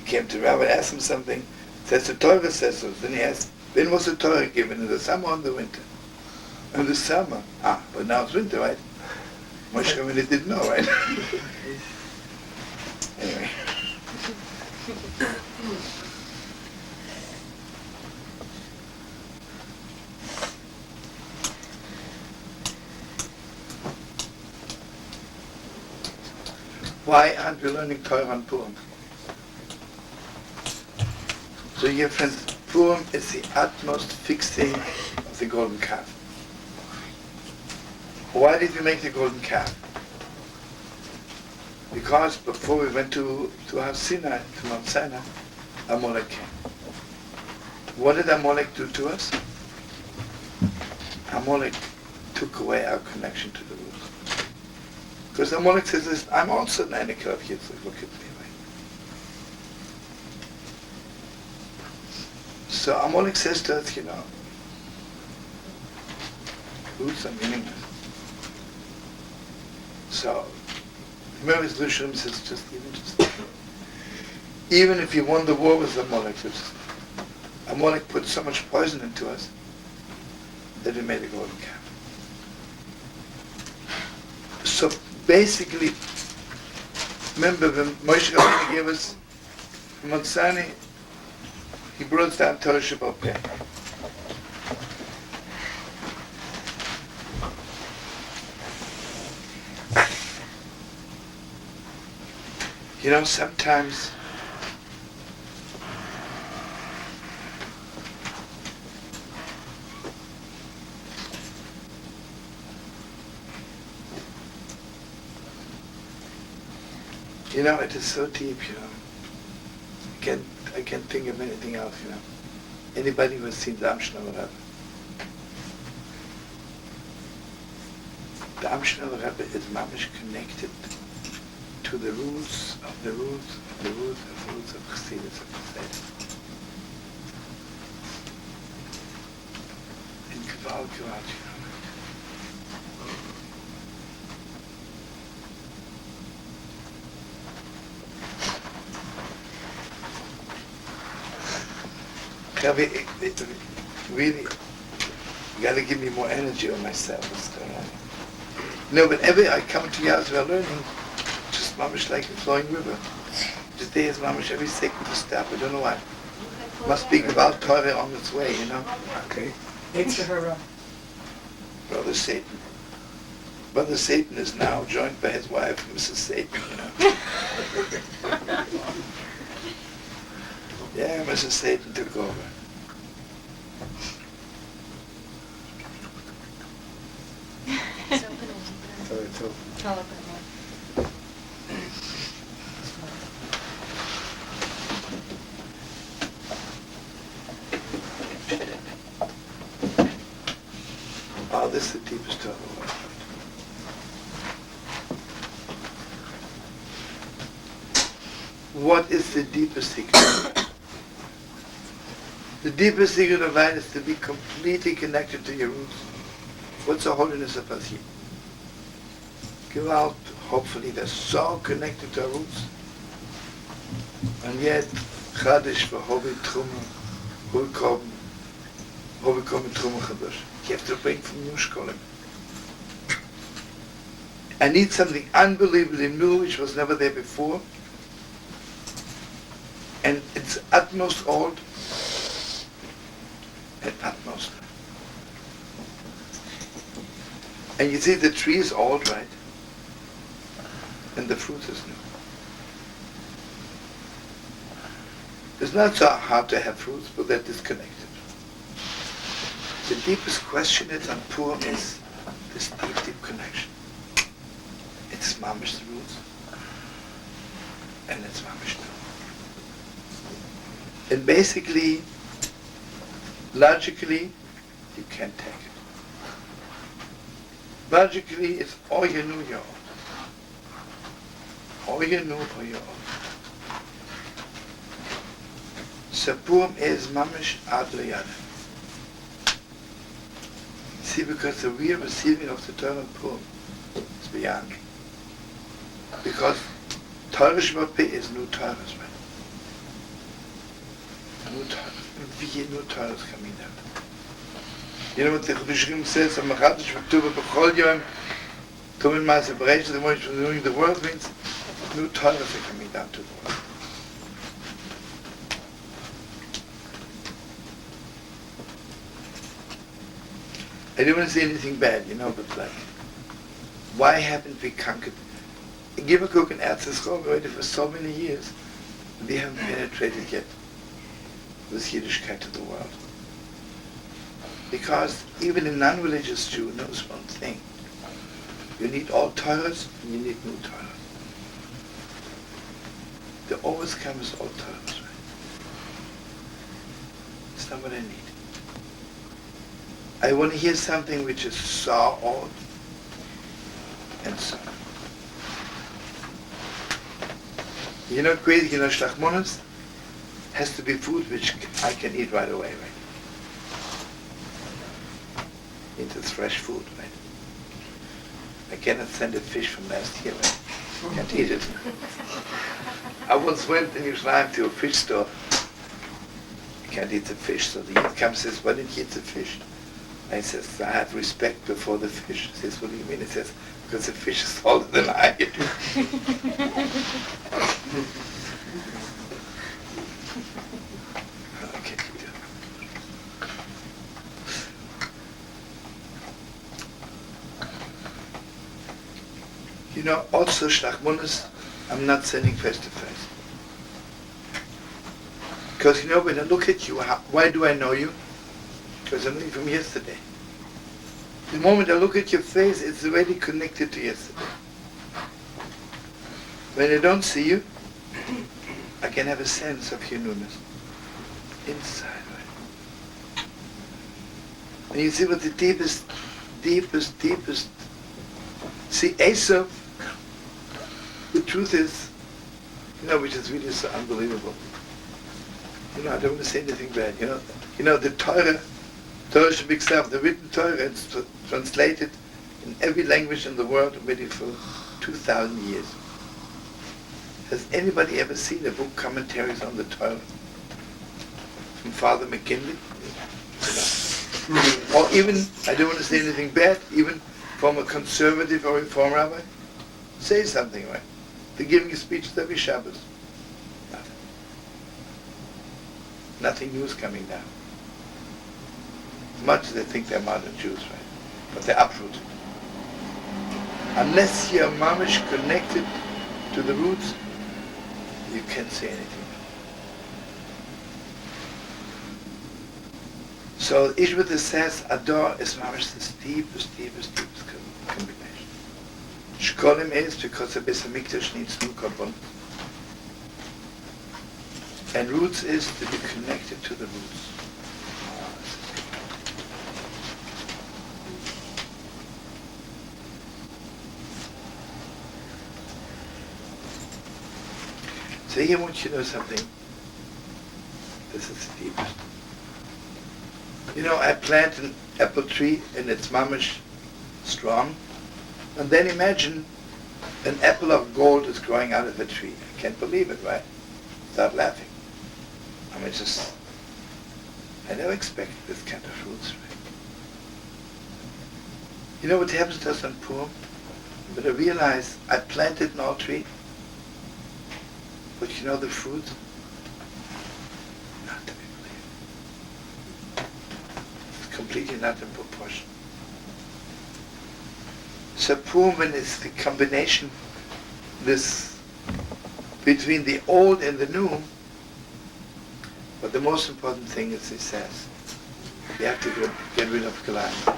came to Rabbi, asked him something, says the Torah says so. Then he asked, when was the Torah given, in the summer or in the winter? In the summer. But now it's winter, right? Moshe Rabbeinu didn't know, right? Anyway. Why aren't we learning Torah on Purim? So your friends, Purim is the utmost fixing of the golden calf. Why did we make the golden calf? Because before we went to Har Sinai, to Mount Sinai, Amalek came. What did Amalek do to us? Amalek took away our connection to the roots. Because Amalek says this, I'm also an Anakin of Yitzchak, look at me. So Amalek says to us, you know, roots are meaningless. So, Mary Solution says even if you won the war with Amalek, Amalek put so much poison into us that we made a golden calf. So basically, remember when Moshe Rabbeinu gave us Mount Sinai, he brought us down Torah Shabbat Peh. You know, sometimes you know, it is so deep, you know. I can't think of anything else, you know. Anybody who has seen the Amshel Rebbe. The Amshel Rebbe is mamish connected to the roots of the roots of the roots of the roots of Chassidus of Chassidus. In Kval Kval, you know. Really, you gotta give me more energy on myself. What's going on? No, whenever I come to Yahweh learning, just mamish like a flowing river. Today is mamish every second to stop. I don't know why. Must speak about Torah on its way, you know. Okay. It's to her. Brother Satan. Brother Satan is now joined by his wife, Mrs. Satan, you know. Yeah, Mrs. Satan took over. So it's over. Oh, this is the deepest Torah world. What is the deepest secret? The deepest secret of life is to be completely connected to your roots. What's the holiness of us here? Give out, hopefully they're so connected to our roots. And yet, Chadish for Hobi Truma, Hobi Truma Chadash. You have to bring from new Shkolim. I need something unbelievably new, which was never there before. And it's utmost old and utmost. And you see the tree is old, right? And the fruit is new. It's not so hard to have fruits, but they're disconnected. The deepest question is on Purim is this deep connection. It's mamish the roots, and it's mamish new. And basically, logically, you can't take it. Logically, it's all you knew, you're old. All you knew, or you're old. So Purim is mamish ad leyada. See, because the real receiving of the Torah of Purim is beyond. Because Torah Shema is new Torah, right? New Torah is coming out. You know what the Chudishim says, on Chodesh v'Ktuba b'chol yom, Tumin Maaseh Bereishis, the one renewing the world means new Torahs are coming down to the world. I don't want to say anything bad, you know, but like, why haven't we conquered? Give a cook and Eretz Yisrael already for so many years, and we haven't penetrated yet this Yiddishkeit to the world. Because even a non-religious Jew knows one thing. You need all Torahs and you need new Torahs. There always comes all Torahs, right? It's not what I need. I want to hear something which is so old and so. You know, crazy, you know, shlachmonos has to be food which I can eat right away, right? It's fresh food, right? I cannot send a fish from last year, right? Can't eat it. I once went in Yerushalayim to a fish store. I can't eat the fish, so the Yid comes and says, why didn't you eat the fish? I says, I have respect before the fish. He says, what do you mean? He says, because the fish is older than I am. Okay. You know, also Shlachmonos, I'm not sending face to face. Because you know, when I look at you, why do I know you? Because I know you from yesterday. The moment I look at your face, it's already connected to yesterday. When I don't see you, I can have a sense of your newness. Inside, right? And you see what the deepest... See, Esau, the truth is, you know, which is really so unbelievable. You know, I don't want to say anything bad, you know, the Torah should be accepted. The written Torah is translated in every language in the world already for 2,000 years. Has anybody ever seen a book, commentaries on the Torah from Father McKinley? No. Or even, I don't want to say anything bad, even from a conservative or reform rabbi? Say something, right? They're giving a speech every Shabbos. nothing new is coming down. As much as they think they're modern Jews, right? But they're uprooted. Unless you're mamish connected to the roots, you can't say anything. So Ishvita says Ador is mamish the deepest combination. Shkolim is because the Beis Hamikdash needs no carbon. And roots is to be connected to the roots. So here I want you to know something. This is the deepest. You know, I plant an apple tree and it's mamish strong. And then imagine an apple of gold is growing out of a tree. I can't believe it, right? Start laughing. I mean, I never expected this kind of fruits, right? You know what happens to us on Purim? But I realize I planted an old tree, but you know the fruit? Not to be believed. It's completely not in proportion. So Purim is the combination, this between the old and the new. But the most important thing is, he says, you have to get rid of Galayim.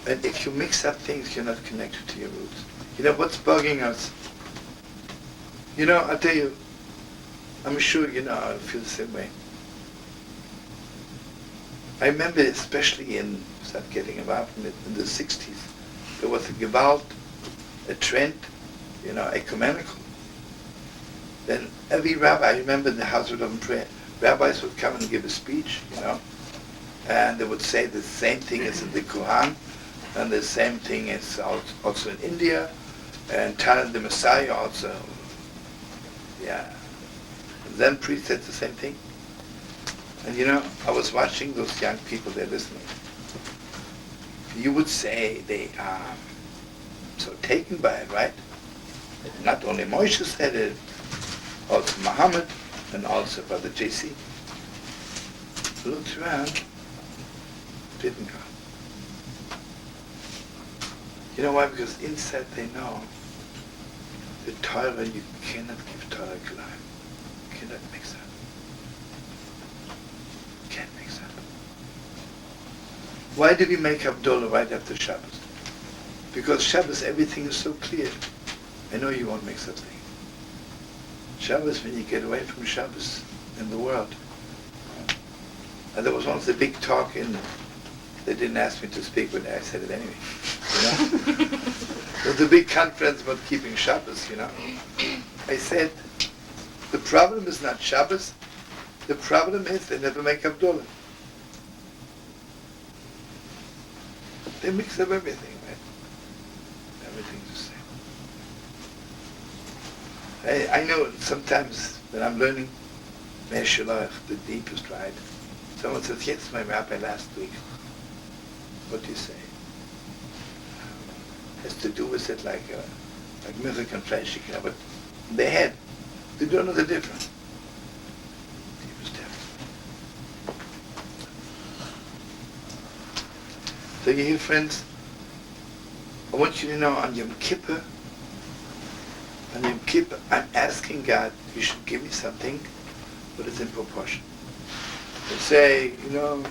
And if you mix up things, you're not connected to your roots. You know what's bugging us? You know, I'll tell you, I'm sure you know, I feel the same way. I remember especially start getting involved in the 60s, there was a Gewalt, a trend, you know, ecumenical. Then every rabbi, I remember in the house of Love prayer, rabbis would come and give a speech, you know, and they would say the same thing as in the Quran, and the same thing is also in India, and Tanan the Messiah also, yeah. And then priest said the same thing. And you know, I was watching those young people, they're listening. You would say they are so taken by it, right? Not only Moshe said it, also Muhammad, and also Brother JC. Looked around, didn't go. You know why? Because inside they know the Torah, you cannot give Torah Kalayim. You cannot mix up. Can't mix up. Why do we make Havdalah right after Shabbos? Because Shabbos, everything is so clear. I know you won't mix up things. Shabbos, when you get away from Shabbos in the world. And there was once a big talk they didn't ask me to speak, but I said it anyway. You know? There was a big conference about keeping Shabbos, you know. I said, the problem is not Shabbos, the problem is they never make Havdalah. They mix up everything, right? Everything's the same. I know sometimes when I'm learning Meshalach, the deepest, right? Someone says, yes, my rabbi last week. What do you say? Has to do with it like milk and flesh, you know, but in their head, they don't know the difference. Deepest difference. So you hear, friends, I want you to know on Yom Kippur, I'm asking God, you should give me something, but it's in proportion. They say, you know,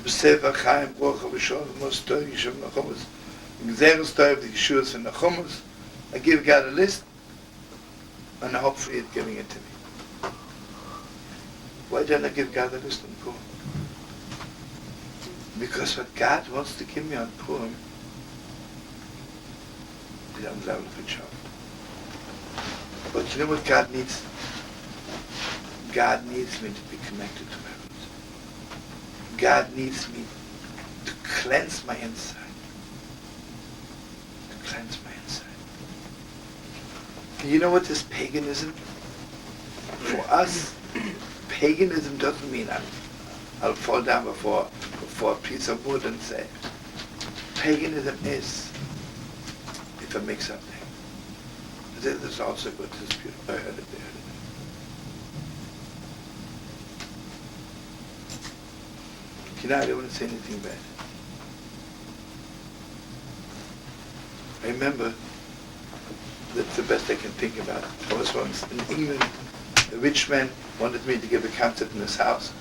B'Sefer Chaim, Brocha V'Sholem, Mos Tov, Yishuv Nachomus, Gzeres Tov, the Yeshuas and Nachomus. I give God a list, and I hope for it giving it to me. Why don't I give God a list on Purim? Because what God wants to give me on Purim is on the level of a child. But you know what God needs? God needs me to be connected to my roots. God needs me to cleanse my inside. To cleanse my inside. You know what is paganism? For us, paganism doesn't mean I'll fall down before a piece of wood and say, paganism is if I mix up things. This is also good, this is beautiful. I heard it there. You know, I don't want to say anything bad. I remember, that's the best I can think about. I was once in England. A rich man wanted me to give a concert in his house.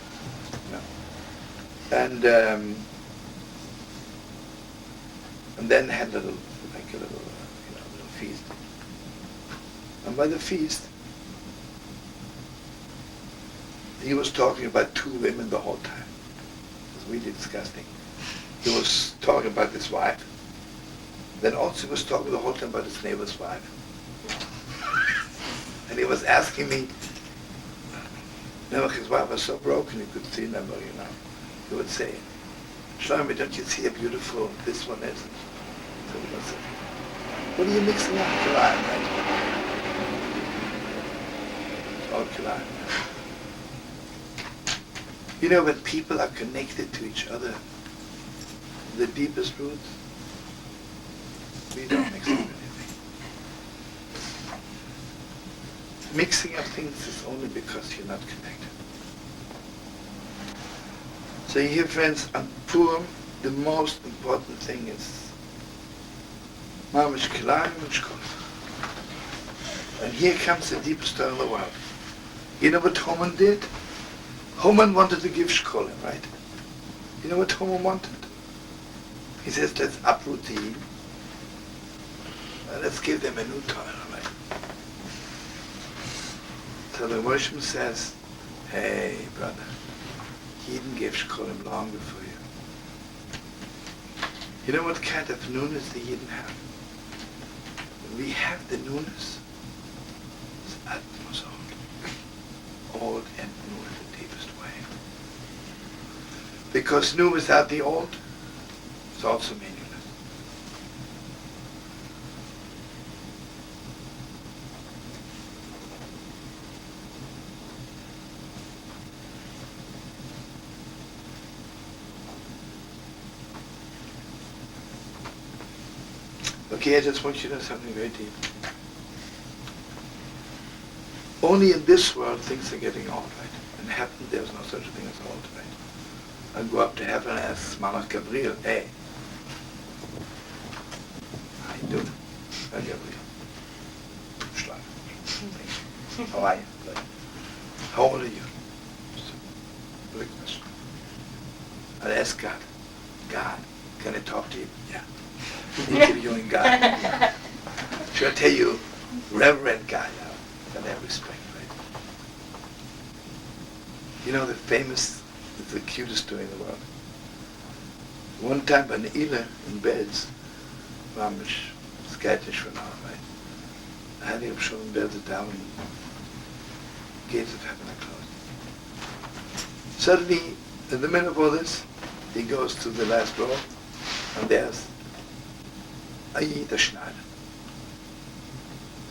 And then had a little feast. And by the feast, he was talking about two women the whole time. It was really disgusting. He was talking about his wife. Then also he was talking the whole time about his neighbor's wife. And he was asking me, his wife was so broken he could see never, He would say, Shlomo, don't you see how beautiful this one is? So he would say, what are you mixing up? Kilayim, right? It's all Kilayim. You know, when people are connected to each other, the deepest roots, we don't mix up anything. Mixing up things is only because you're not connected. So here, friends, on Purim, the most important thing is Mamish Kilayim and Shkol. And here comes the deepest story in the world. You know what Haman did? Haman wanted to give Shkolim, right? You know what Haman wanted? He says, let's uproot the Eden. And let's give them a new Torah, right? So the Moshe says, hey, brother, Eden gave Shkolim long before you. You know what kind of newness the Eden have? When we have the newness, it's utmost old and new in the deepest way. Because new without the old is also meaningless. Okay, I just want you to know something very deep. Only in this world things are getting old, right? In heaven there's no such a thing as old, right? I go up to heaven and ask Malach Gabriel, hey, how you doing? Hi, Gabriel. Schlag. How are you? Good. How old are you? Good question. I ask God, God, can I talk to you? Yeah. Interviewing God. Should I tell you, Reverend God, that I have respect, right? You know, the famous, the cutest story in the world. One time an Ila in beds, Mamish, skatish for now, right? I had him show in beds down and gates of heaven are closed. Suddenly, in the middle of all this, he goes to the last row, and there's the Schneider.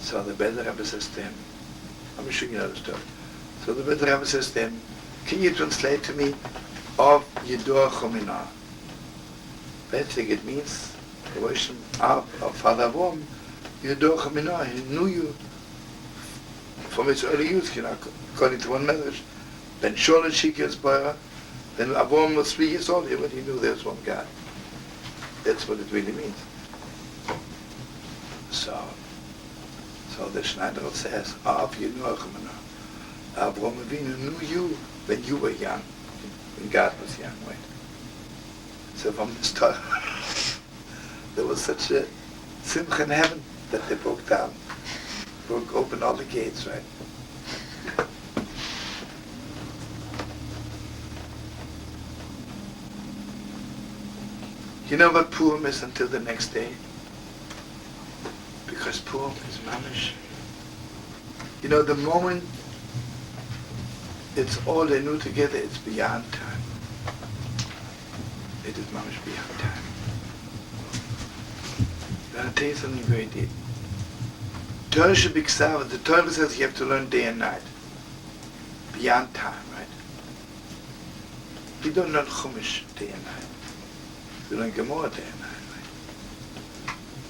So the Beder Rebbe says to him, I'm sure you know the story. So the Beder Rebbe says to him, can you translate to me of Yidor Chominah? Basically it means, our Father Avram, Yidor Chominah, he knew you from its early youth, according to one message. Then Sholet Shikir's Boyer, then Avram was 3 years old, but he knew there was one God. That's what it really means. So the Schneider says, Avraham Avinu knew you when you were young, when God was young, right? So from this time, there was such a simcha in heaven that they broke open all the gates, right? You know what Purim is until the next day? Because Purim is mamish. You know, the moment it's all they knew together, it's beyond time. It is mamish beyond time. I'll tell you something very deep. Torah should be ksav. The Torah says you have to learn day and night. Beyond time, right? We don't learn Chumash day and night. We learn Gemara day and night.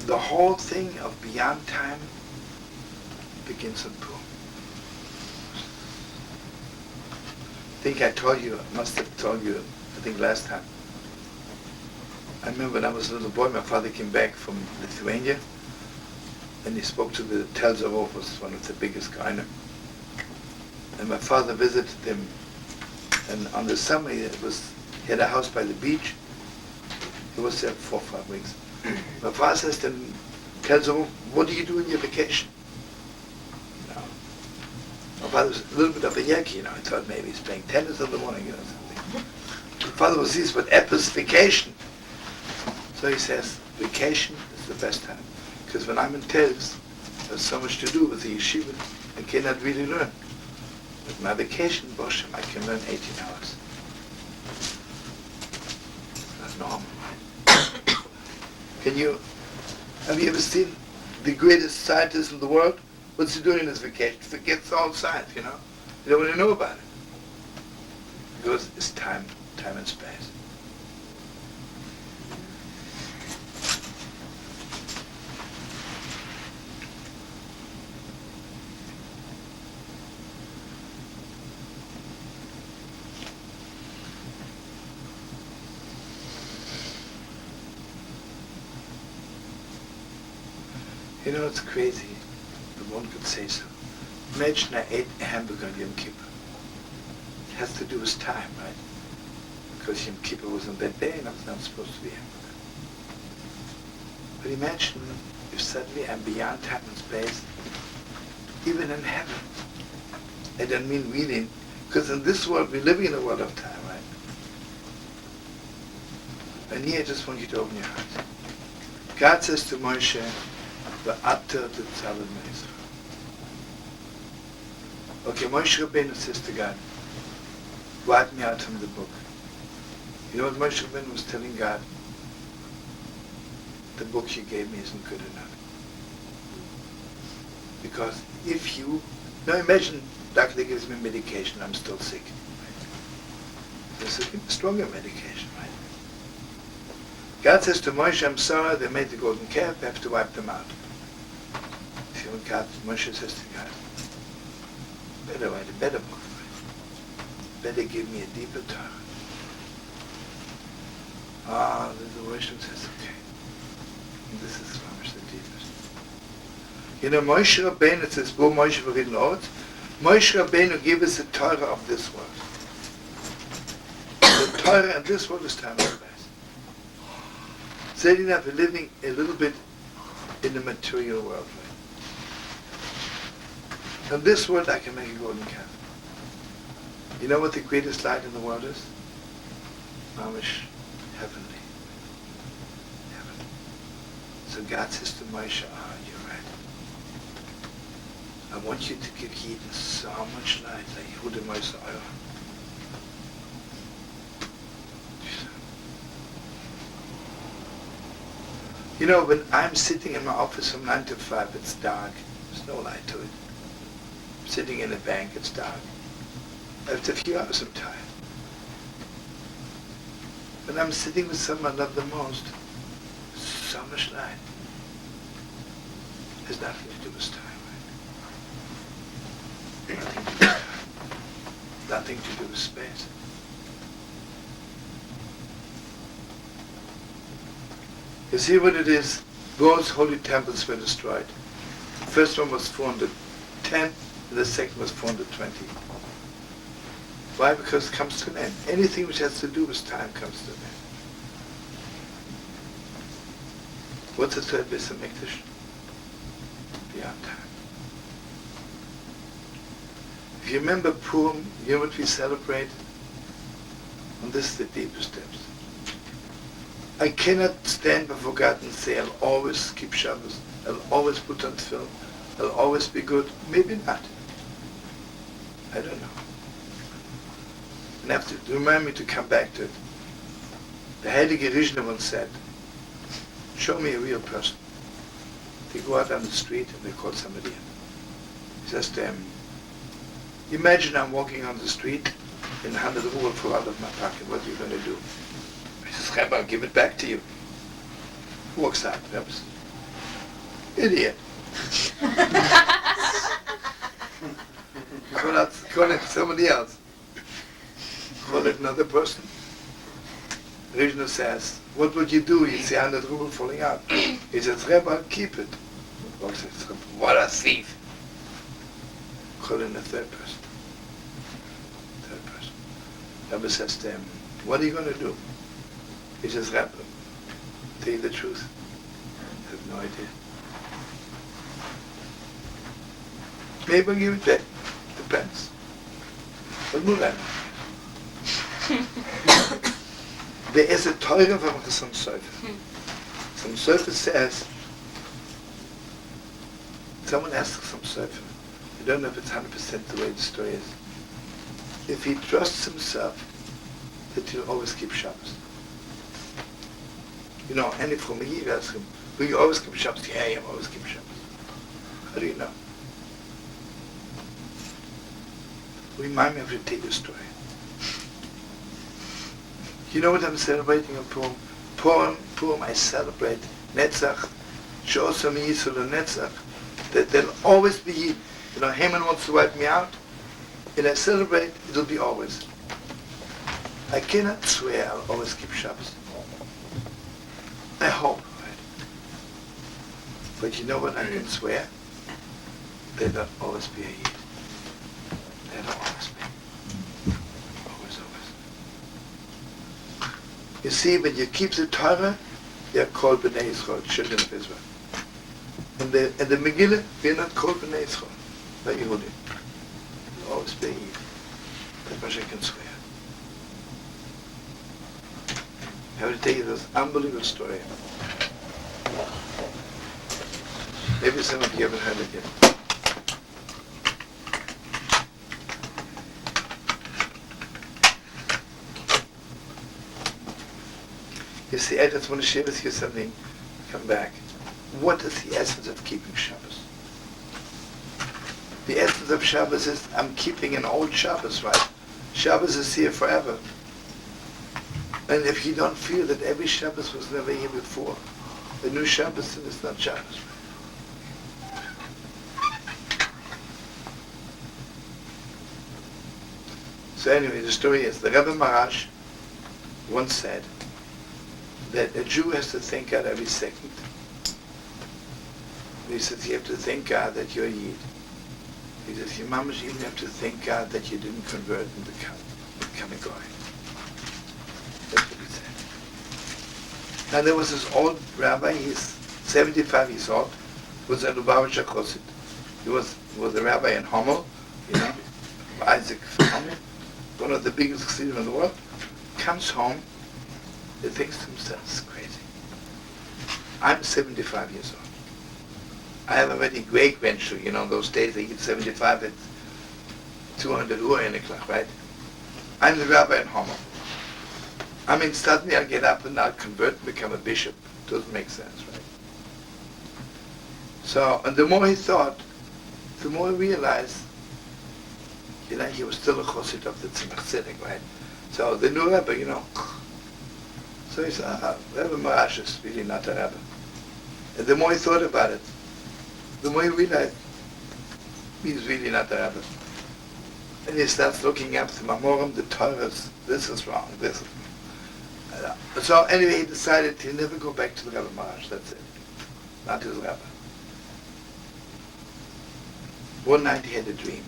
The whole thing of beyond time begins in Purim. I think I must have told you at something last time. I remember when I was a little boy, my father came back from Lithuania, and he spoke to the Telzerhof, was one of the biggest Geiner. And my father visited him, and on the summer he had a house by the beach. He was there 4 or 5 weeks. My father says to him, Telzerhof, what do you do in your vacation? You know, my father was a little bit of a Yankee, I thought maybe he's playing tennis in the morning, something. My father was this, but Apple's vacation. So he says, vacation is the best time. Because when I'm in Tels, there's so much to do with the yeshiva, I cannot really learn. With my vacation, Bosham, I can learn 18 hours. That's normal, right? Have you ever seen the greatest scientist in the world? What's he doing in his vacation? Forgets all science, You don't want to know about it. Because it's time and space. It's crazy, but one could say so. Imagine I ate a hamburger on Yom Kippur. It has to do with time, right? Because Yom Kippur was on that day and I was not supposed to be a hamburger. But imagine if suddenly I'm beyond time and space, even in heaven. I don't mean really, because in this world we're living in a world of time, right? And here I just want you to open your heart. God says to Moshe, "V'ata tetzalel me'Yisrael." Okay, Moshe Rabbeinu says to God, "Wipe me out from the book." You know what Moshe Rabbeinu was telling God? The book you gave me isn't good enough. Because if you... Now imagine doctor gives me medication, I'm still sick. Right? This is stronger medication, right? God says to Moshe, "I'm sorry, they made the golden calf, I have to wipe them out." See what God, Moshe says to God? Better write a better book. Right? Better give me a deeper Torah. The worship says, okay. And this is much the deepest. Moshe Rabbeinu, it says, "Bo Moshe v'ridin ort." Moshe Rabbeinu gave us the Torah of this world. The Torah in this world is time and space. Saying that we're living a little bit in the material world. Right? In this world, I can make a golden calf. You know what the greatest light in the world is? Mamish, heavenly. Heaven. So God says to Moshe, you're right. I want you to give Yidden so much light, like Yehuda Moshe Oil. When I'm sitting in my office from 9 to 5, it's dark. There's no light to it. I'm sitting in a bank, it's dark. After a few hours, I'm tired. When I'm sitting with someone I love the most, so much light. There's nothing to do with time, right? Nothing to do with time. Nothing to do with space. You see what it is? Both holy temples were destroyed. The first one was 410, and the second was 420. Why? Because it comes to an end. Anything which has to do with time comes to an end. What's the third Beis HaMikdash? Beyond time. If you remember Purim, you know what we celebrate? And this is the deepest depths. I cannot stand before God and say, I'll always keep Shabbos, I'll always put on tefillin, I'll always be good. Maybe not. I don't know. And have to remind me to come back to it. The Heilige Rishna once said, show me a real person. They go out on the street and they call somebody in. He says to him, imagine I'm walking on the street and 100 ruble fall out of my pocket. What are you going to do? He says, Rebbe, I'll give it back to you. Walks out. Idiot. Call it somebody else. Call it another person. Rishna says, what would you do? You see 100 ruble falling out. He says, Rebbe, I'll keep it. Rebbe says, what a thief. Call in the third person. Rebbe says to him, what are you going to do? He says, Rebbe, tell you the truth. I have no idea. Maybe I'll give it back. Depends. But no Rebbe. There is a Torah from Chasam Sofer. Chasam Sofer says, someone asks Chasam Sofer, I don't know if it's 100% the way the story is, if he trusts himself that he'll always keep Shabbos. You know, and if from a year ask him, will you always keep Shabbos? Yeah, I'm always keep Shabbos. How do you know? Remind me of your Tega story. You know what I'm celebrating in Purim? Purim, I celebrate Netzach, She'osam Yisrael and Netzach, that there'll always be Yid. You know, Haman wants to wipe me out, and I celebrate, it'll be always. I cannot swear I'll always keep Shabbos. I hope, right? But you know what I can swear? There'll always be a Yid. There'll always be. You see, when you keep the Torah, you're called Bnei Yisrael, children of Israel. And the Megillah, we're not called Bnei Yisrael, by Yehudim. You'll always be Yid. That much I can swear. I have to tell you this unbelievable story. Maybe some of you haven't heard it yet. You see, I just want to share with you something. Come back. What is the essence of keeping Shabbos? The essence of Shabbos is I'm keeping an old Shabbos, right? Shabbos is here forever. And if you don't feel that every Shabbos was never here before, the new Shabbos is not Shabbos. So anyway, the story is, the Rebbe Marash once said that a Jew has to thank God every second. He says, you have to thank God that you're a Yid. He says, your mamash, you even have to thank God that you didn't convert and become a Goy. That's what he said. Now there was this old rabbi, he's 75 years old, was a Lubavitcher Chosid. He was a rabbi in Hommel, you know, Isaac from Hommel, one of the biggest chassidim in the world, comes home, he thinks to himself, it's crazy. I'm 75 years old. I have already great-grandchildren, you know, those days they get 75 at 200 Uhr in the clock, right? I'm the rabbi in Hommel. I mean, suddenly I'll get up and I'll convert and become a bishop. Doesn't make sense, right? So, and the more he thought, the more he realized, you know, he was still a chassid of the Tzemach Tzedek, right? So the new rabbi, you know, so he said, Rebbe Marash is really not a rabbi. And the more he thought about it, the more he realized he's really not a rabbi. And he starts looking up the Mamorim, the Torahs, this is wrong, this is wrong. So anyway, he decided he'll never go back to the Rebbe Marash, that's it. Not his rabbi. One night he had a dream.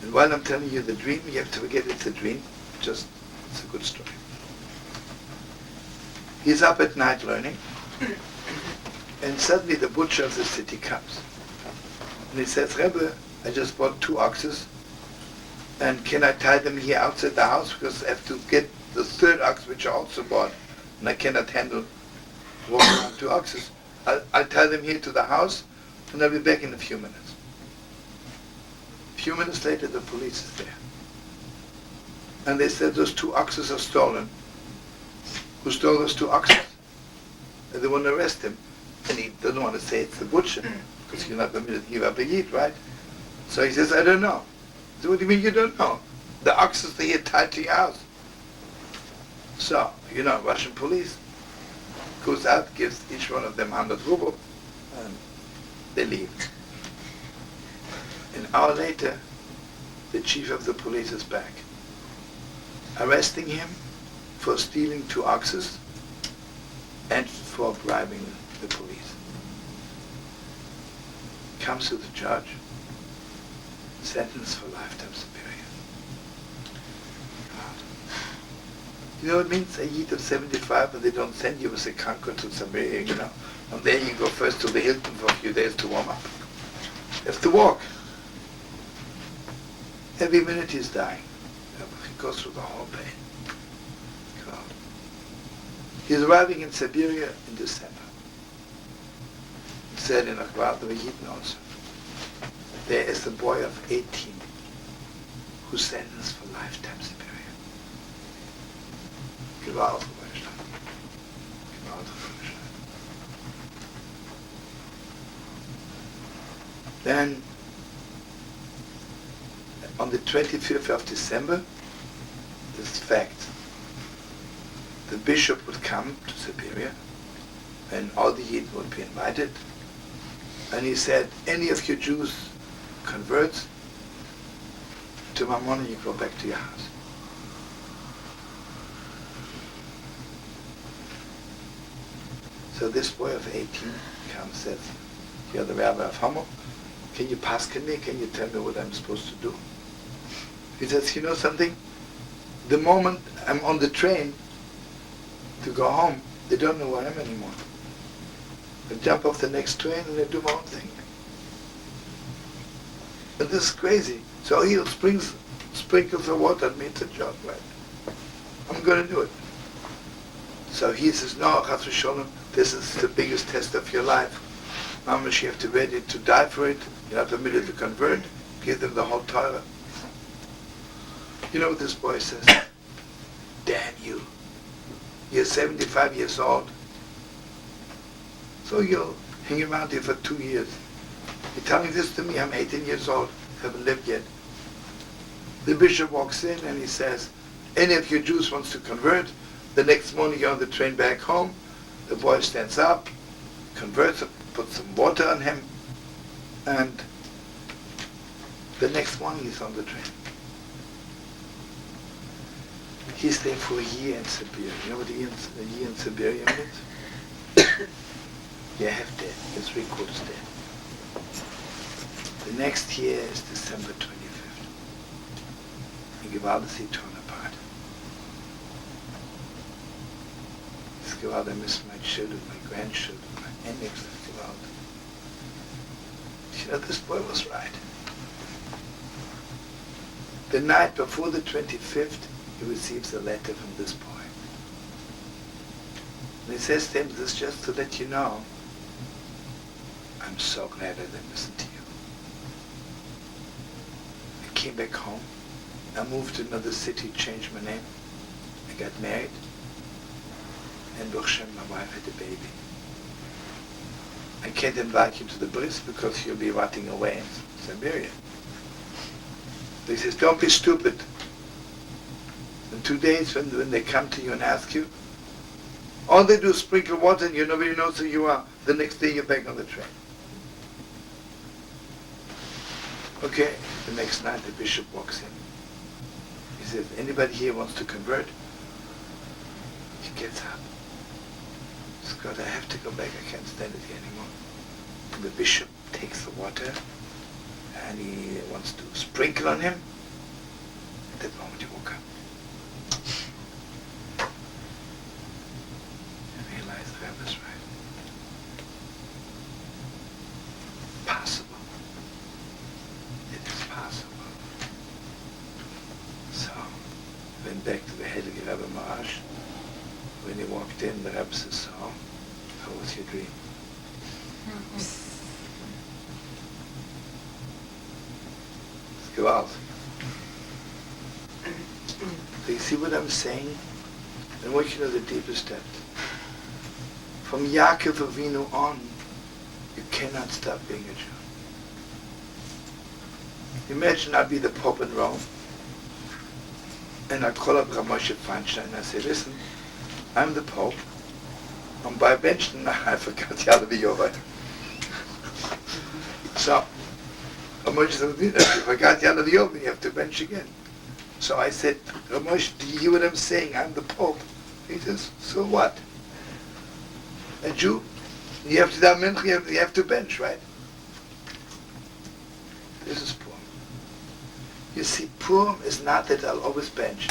And while I'm telling you the dream, you have to forget it's a dream, just, it's a good story. He's up at night learning, and suddenly the butcher of the city comes. And he says, Rebbe, I just bought 2 oxes, and can I tie them here outside the house? Because I have to get the 3rd ox, which I also bought, and I cannot handle walking on 2 oxes. I'll tie them here to the house, and I'll be back in a few minutes. A few minutes later, the police is there. And they said, those 2 oxes are stolen. Who stole those 2 oxes? And they want to arrest him. And he doesn't want to say it's the butcher, because you're not permitted to give up a yid, right? So he says, I don't know. So what do you mean you don't know? The oxes are here tied to your house. So, you know, Russian police goes out, gives each one of them 100 ruble, and they leave. An hour later, the chief of the police is back, arresting him for stealing 2 oxes and for bribing the police. Comes to the judge, sentence for lifetime Siberia. You know what it means? A heat of 75 and they don't send you as a conqueror to Siberia, you know. And there you go first to the Hilton for a few days to warm up. You have to walk. Every minute he's dying. He goes through the whole pain. God. He's arriving in Siberia in December. He said in Akhbar, the Vahid also, there is a boy of 18 who's sentenced for lifetime Siberia. Gewaltig Deutschland. Gewaltig Deutschland. Then, on the 25th of December, this fact, the bishop would come to Siberia, and all the Yid would be invited, and he said, any of you Jews converts, tomorrow morning you go back to your house. So this boy of 18 comes and says, you're the rabbi of Hamo, can you paskin me? Can you tell me what I'm supposed to do? He says, you know something? The moment I'm on the train to go home, they don't know where I am anymore. I jump off the next train and I do my own thing. And this is crazy. So he sprinkles the water on me, it's a joke, right? I'm going to do it. So he says, no, Chas v'sholem, this is the biggest test of your life. Mamash, you have to be ready to die for it. You're not permitted to convert. Give them the whole Torah. You know what this boy says? Damn you. You're 75 years old. So you'll hang around here for 2 years. You're telling this to me? I'm 18 years old. Haven't lived yet. The bishop walks in and he says, any of you Jews wants to convert? The next morning you're on the train back home. The boy stands up, converts, puts some water on him, and the next morning he's on the train. He's there for a year in Siberia. You know what a year in Siberia means? You have dead. It's 3/4 dead. The next year is December 25th. And Gewalt is torn apart. It's Gewalt, I miss my children, my grandchildren, my enemies of Gewalt. You know, this boy was right. The night before the 25th, he receives a letter from this boy. And he says to him, this is just to let you know, I'm so glad I didn't listen to you. I came back home. I moved to another city, changed my name. I got married. And Baruch Hashem, my wife had a baby. I can't invite you to the bris because you'll be rotting away in Siberia. He says, don't be stupid. In 2 days when they come to you and ask you, all they do is sprinkle water and nobody knows who you are. The next day you're back on the train. Okay, the next night the bishop walks in. He says, anybody here wants to convert? He gets up. He says, God, I have to go back, I can't stand it here anymore. And the bishop takes the water and he wants to sprinkle on him. At that moment he woke up. And realized the Rebbe's right. Possible. It is possible. So, went back to the Heilige Rebbe Marash. When he walked in, the Rebbe says, so, how was your dream? It's Gewalt. So you see what I'm saying? I want you to know the deepest depth. From Yaakov Avinu on, you cannot stop being a Jew. Imagine I'd be the Pope in Rome, and I call up Rav Moshe Feinstein and I say, listen, I'm the Pope, and by benching, I forgot Yalavi Yovad. So, Rav Moshe said, if you forgot Yalavi Yovad, you have to bench again. So I said, Rav Moshe, do you hear what I'm saying? I'm the Pope. He says, so what? A Jew, you have to daven mincha, you have to bench, right? This is Purim. You see, Purim is not that I'll always bench.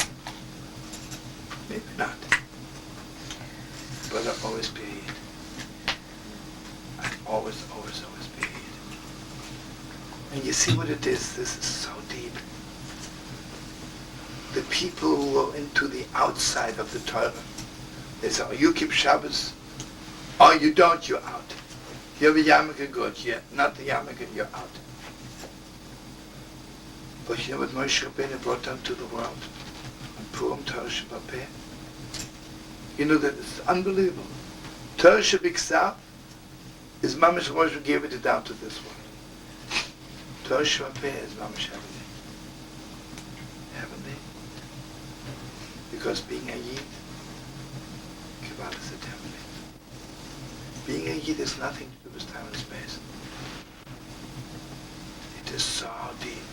Maybe not. But I'll always be Eid. I'll always be Eid. And you see what it is? This is so deep. The people who are into the outside of the Torah, they say, oh, you keep Shabbos, or you don't, you're out. You have a yarmulke, good. Yeah, not the yarmulke, you're out. But you know what Moshe Rabbeinu brought down to the world? On Purim Torah Shabbat Peh? You know that it's unbelievable. Torah Shabbat is Mamash Moshe gave it down to this world. Torah Shabbat Peh is Mamash heavenly. Heavenly. Because being a Yid, Kabbalah is heavenly. Being a Yid is nothing to do with time and space. It is so deep.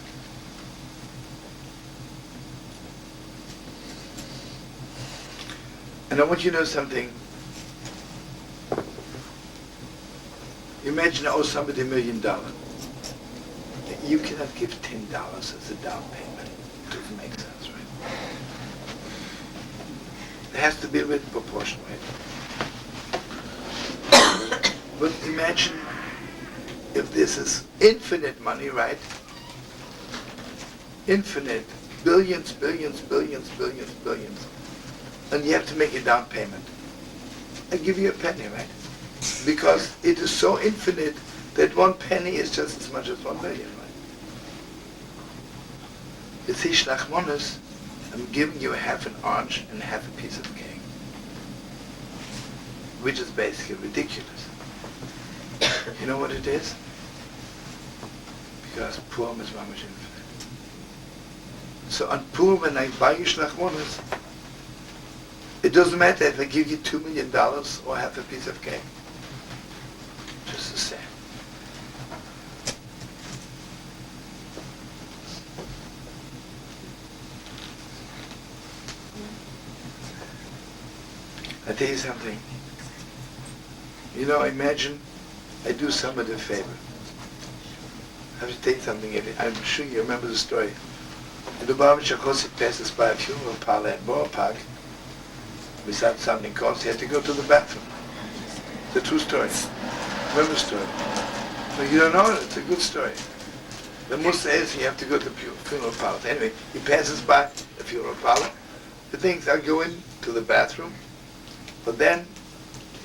And I want you to know something. Imagine I owe somebody $1 million. You cannot give $10 as a down payment. It doesn't make sense, right? It has to be a bit proportional, right? But imagine if this is infinite money, right? Infinite, billions, and you have to make a down payment. I give you a penny, right? Because it is so infinite that 1 penny is just as much as 1 million, right? You see, Shlachmonos, I'm giving you half an orange and half a piece of cake, which is basically ridiculous. You know what it is? Because Purim is mamash infinite. So on Purim, when I buy you Shlachmonos, it doesn't matter if I give you $2 million or half a piece of cake. Just the same. I tell you something. You know, imagine I do somebody a favor. I have to tell you something. I'm sure you remember the story. The Lubavitcher Chosik passes by a funeral parlor in Borough Park. Without something cost, he had to go to the bathroom. It's a true story. Remember the story? No, you don't know it. It's a good story. The Musa is you have to go to the funeral parlor. Anyway, he passes by the funeral parlor. He thinks, I'll go in to the bathroom. But then,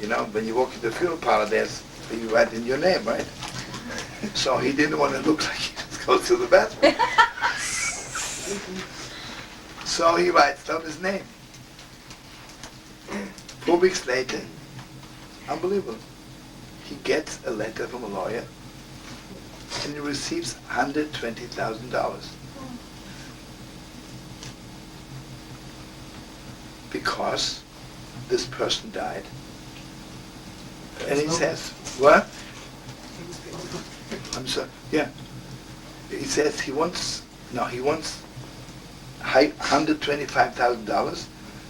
you know, when you walk into the funeral parlor, you write in your name, right? So he didn't want to look like he just goes to the bathroom. So he writes down his name. 4 weeks later, unbelievable, he gets a letter from a lawyer and he receives $120,000 because this person died. And he says, what? I'm sorry, yeah. He says he wants $125,000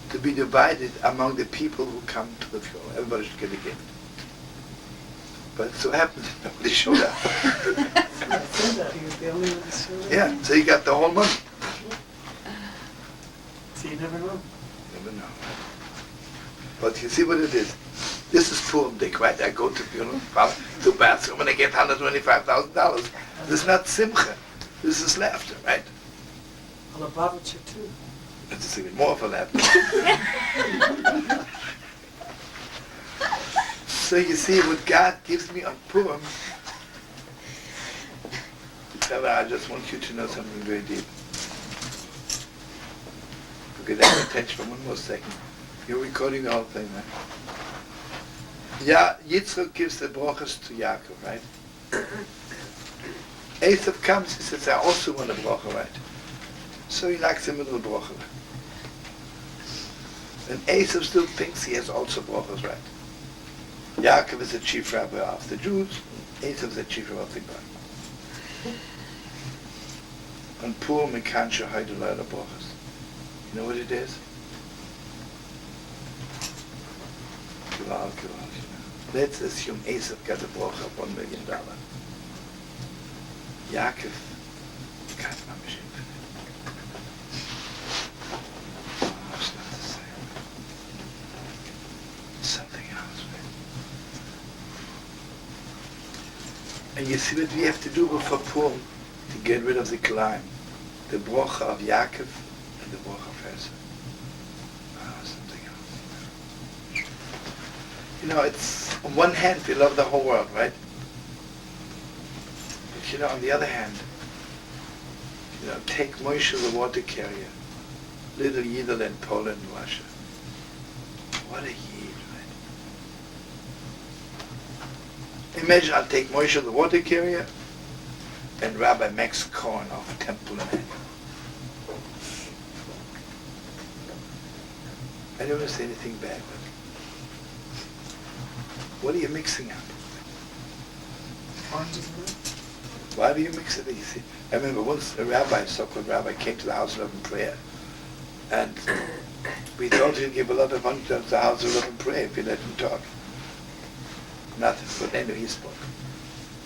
to be divided among the people who come to the funeral. Everybody should get a gift. But it so happens that nobody showed up. Yeah, so he got the whole money. So you never know. Never know. But you see what it is. This is Purim Dick, right? I go to funeral, to bathroom, and I get $125,000. This is not simcha. This is laughter, right? A Lubavitcher too. It's even more of a laughter. So you see what God gives me on Purim. I just want you to know something very deep. Okay, have attention for one more second. You're recording the whole thing, right? Yeah, Yitzchak gives the brachas to Yaakov, right? Esav comes, he says, I also want a bracha, right? So he likes him a little bracha. And Esav still thinks he has also brachas, right? Yaakov is the chief rabbi of the Jews, Esav is the chief rabbi of the God. And Purim and Kansha Haidullah brachas. You know what it is? Well, let's assume Esav got a bracha of $1 million. Yaakov got mamish infinite. Oh, it's not the same. It's something else, right? And you see what we have to do before Purim to get rid of the climb. The bracha of Yaakov and the bracha of Esav. You know, it's, on one hand, we love the whole world, right? But, you know, on the other hand, you know, take Moshe, the water carrier, little Yidel in Poland, Russia. What a Yid, right? Imagine I'll take Moshe, the water carrier, and Rabbi Max Cohen of Temple Man. I don't want to say anything bad, but what are you mixing up? Oranges and milk. Why do you mix it? You see, I remember once a rabbi, a so-called rabbi, came to the house of love and prayer, and we thought he'd give a lot of money to the house of love and prayer if we let him talk. Nothing, but anyway he spoke.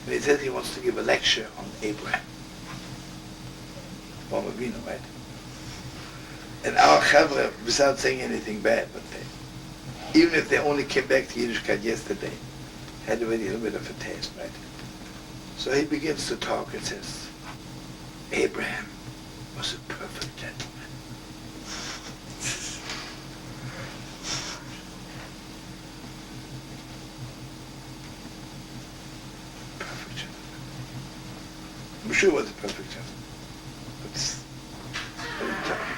And he said he wants to give a lecture on Abraham. Avinu, right? And our chavra, without saying anything bad, but even if they only came back to Yiddishkeit yesterday, had already a little bit of a taste, right? So he begins to talk and says, Abraham was a perfect gentleman. Perfect gentleman. I'm sure he was a perfect gentleman. But what are you talking about?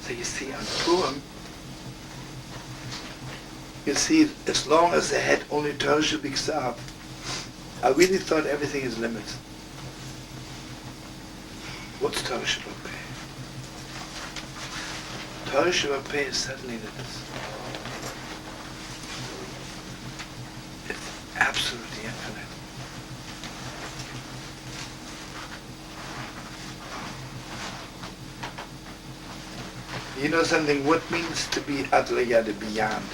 So you see, on Purim, you see, as long as they had only Torah Shabbat, I really thought everything is limited. What's Torah Shabbat? Torah Shabbat is suddenly limited. It's absolutely infinite. You know something? What means to be Adlaya, the beyond?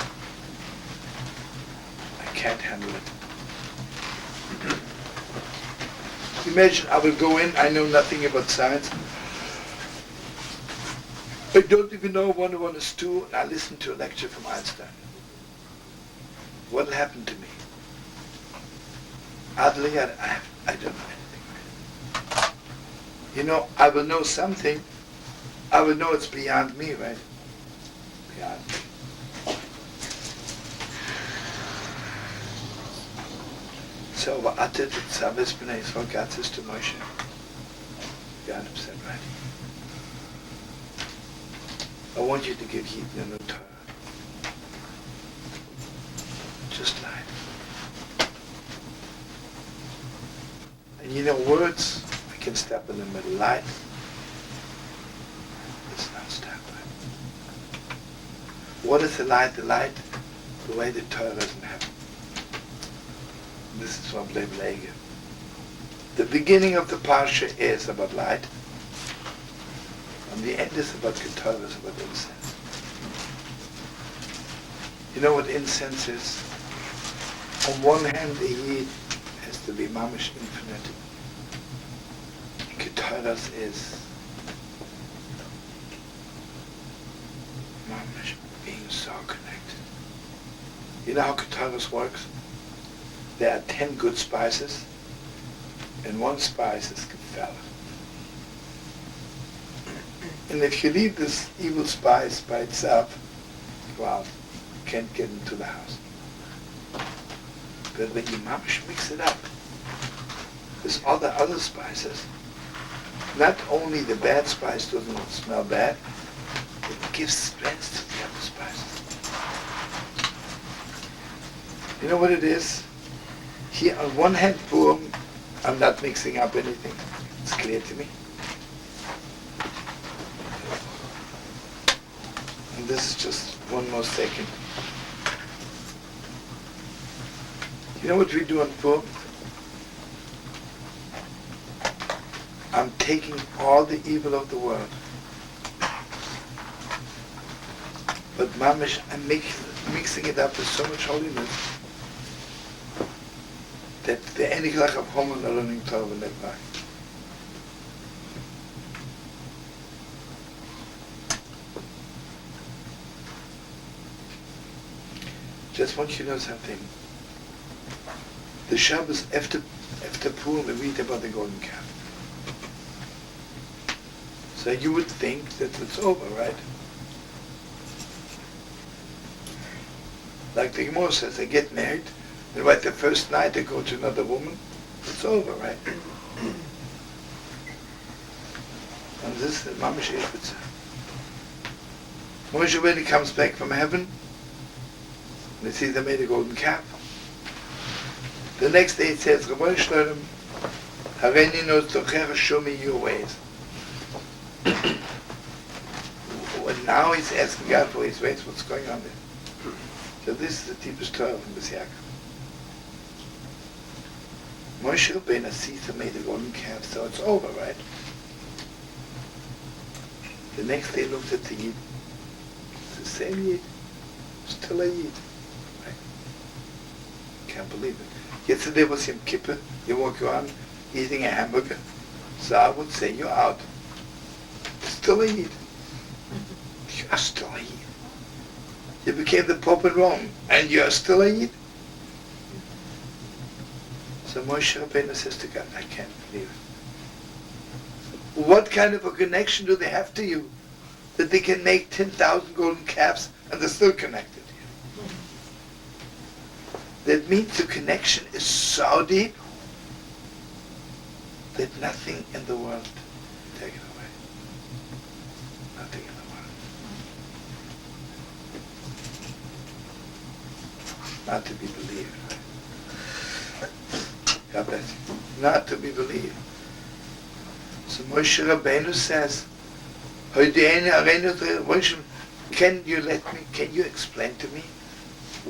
Can't handle it. Imagine I will go in, I know nothing about science. I don't even know 1 and 1 is 2, and I listen to a lecture from Einstein. What will happen to me? I don't know anything. You know, I will know something. I will know it's beyond me, right? Beyond me. So va'atet tzaves b'nei Yisrael gatzis to Moshe. God said, right? I want you to give heed to the new Torah. Just light. And you know, words, I can step in the middle. Light, it's not step, right? What is the light? The light, the way the Torah is in heaven. This is from Leib. The beginning of the Parsha is about light, and the end is about Ketorah, is about incense. You know what incense is? On one hand, the Yid has to be mamish infinite. Ketorah is mamish being so connected. You know how Ketorah works? There are 10 good spices, and 1 spice is kefela. And if you leave this evil spice by itself, well, you can't get into the house. But when you mamish mix it up with all the other spices, not only the bad spice doesn't smell bad, it gives strength to the other spices. You know what it is? Here, on one hand, boom, I'm not mixing up anything. It's clear to me. And this is just 1 more second. You know what we do on Purim? I'm taking all the evil of the world, but mamish, I'm making mixing it up with so much holiness that the eniglach of Homer are learning Torah and Nebrach. Just want you to know something. The Shabbos after Purim we read about the golden calf. So you would think that it's over, right? Like the Gemara says, they get married, and right the first night they go to another woman, it's over, right? And this is the Mamish Ishbitzer. Moshe, when he comes back from heaven, they see they made a golden calf. The next day it says, Rabbi Shalom, Hareini knows Tochecha, show me your ways. And now he's asking God for his ways, what's going on there? So this is the deepest Torah from this Yaakov. Moshe Rabbeinu sees they made a golden calf, so it's over, right? The next day looks at the Yid. It's the same Yid. Still a Yid. Right? Can't believe it. Yesterday was Yom Kippur. You walk around eating a hamburger. So I would say you're out. Still a Yid. You are still a Yid. You became the Pope in Rome, and you are still a Yid. So Moshe Rabbeinu says to God, I can't believe it. What kind of a connection do they have to you that they can make 10,000 golden calves and they're still connected to you? That means the connection is so deep that nothing in the world can take it away. Nothing in the world. Not to be believed. God bless you. Not to be believed. So Moshe Rabbeinu says, can you explain to me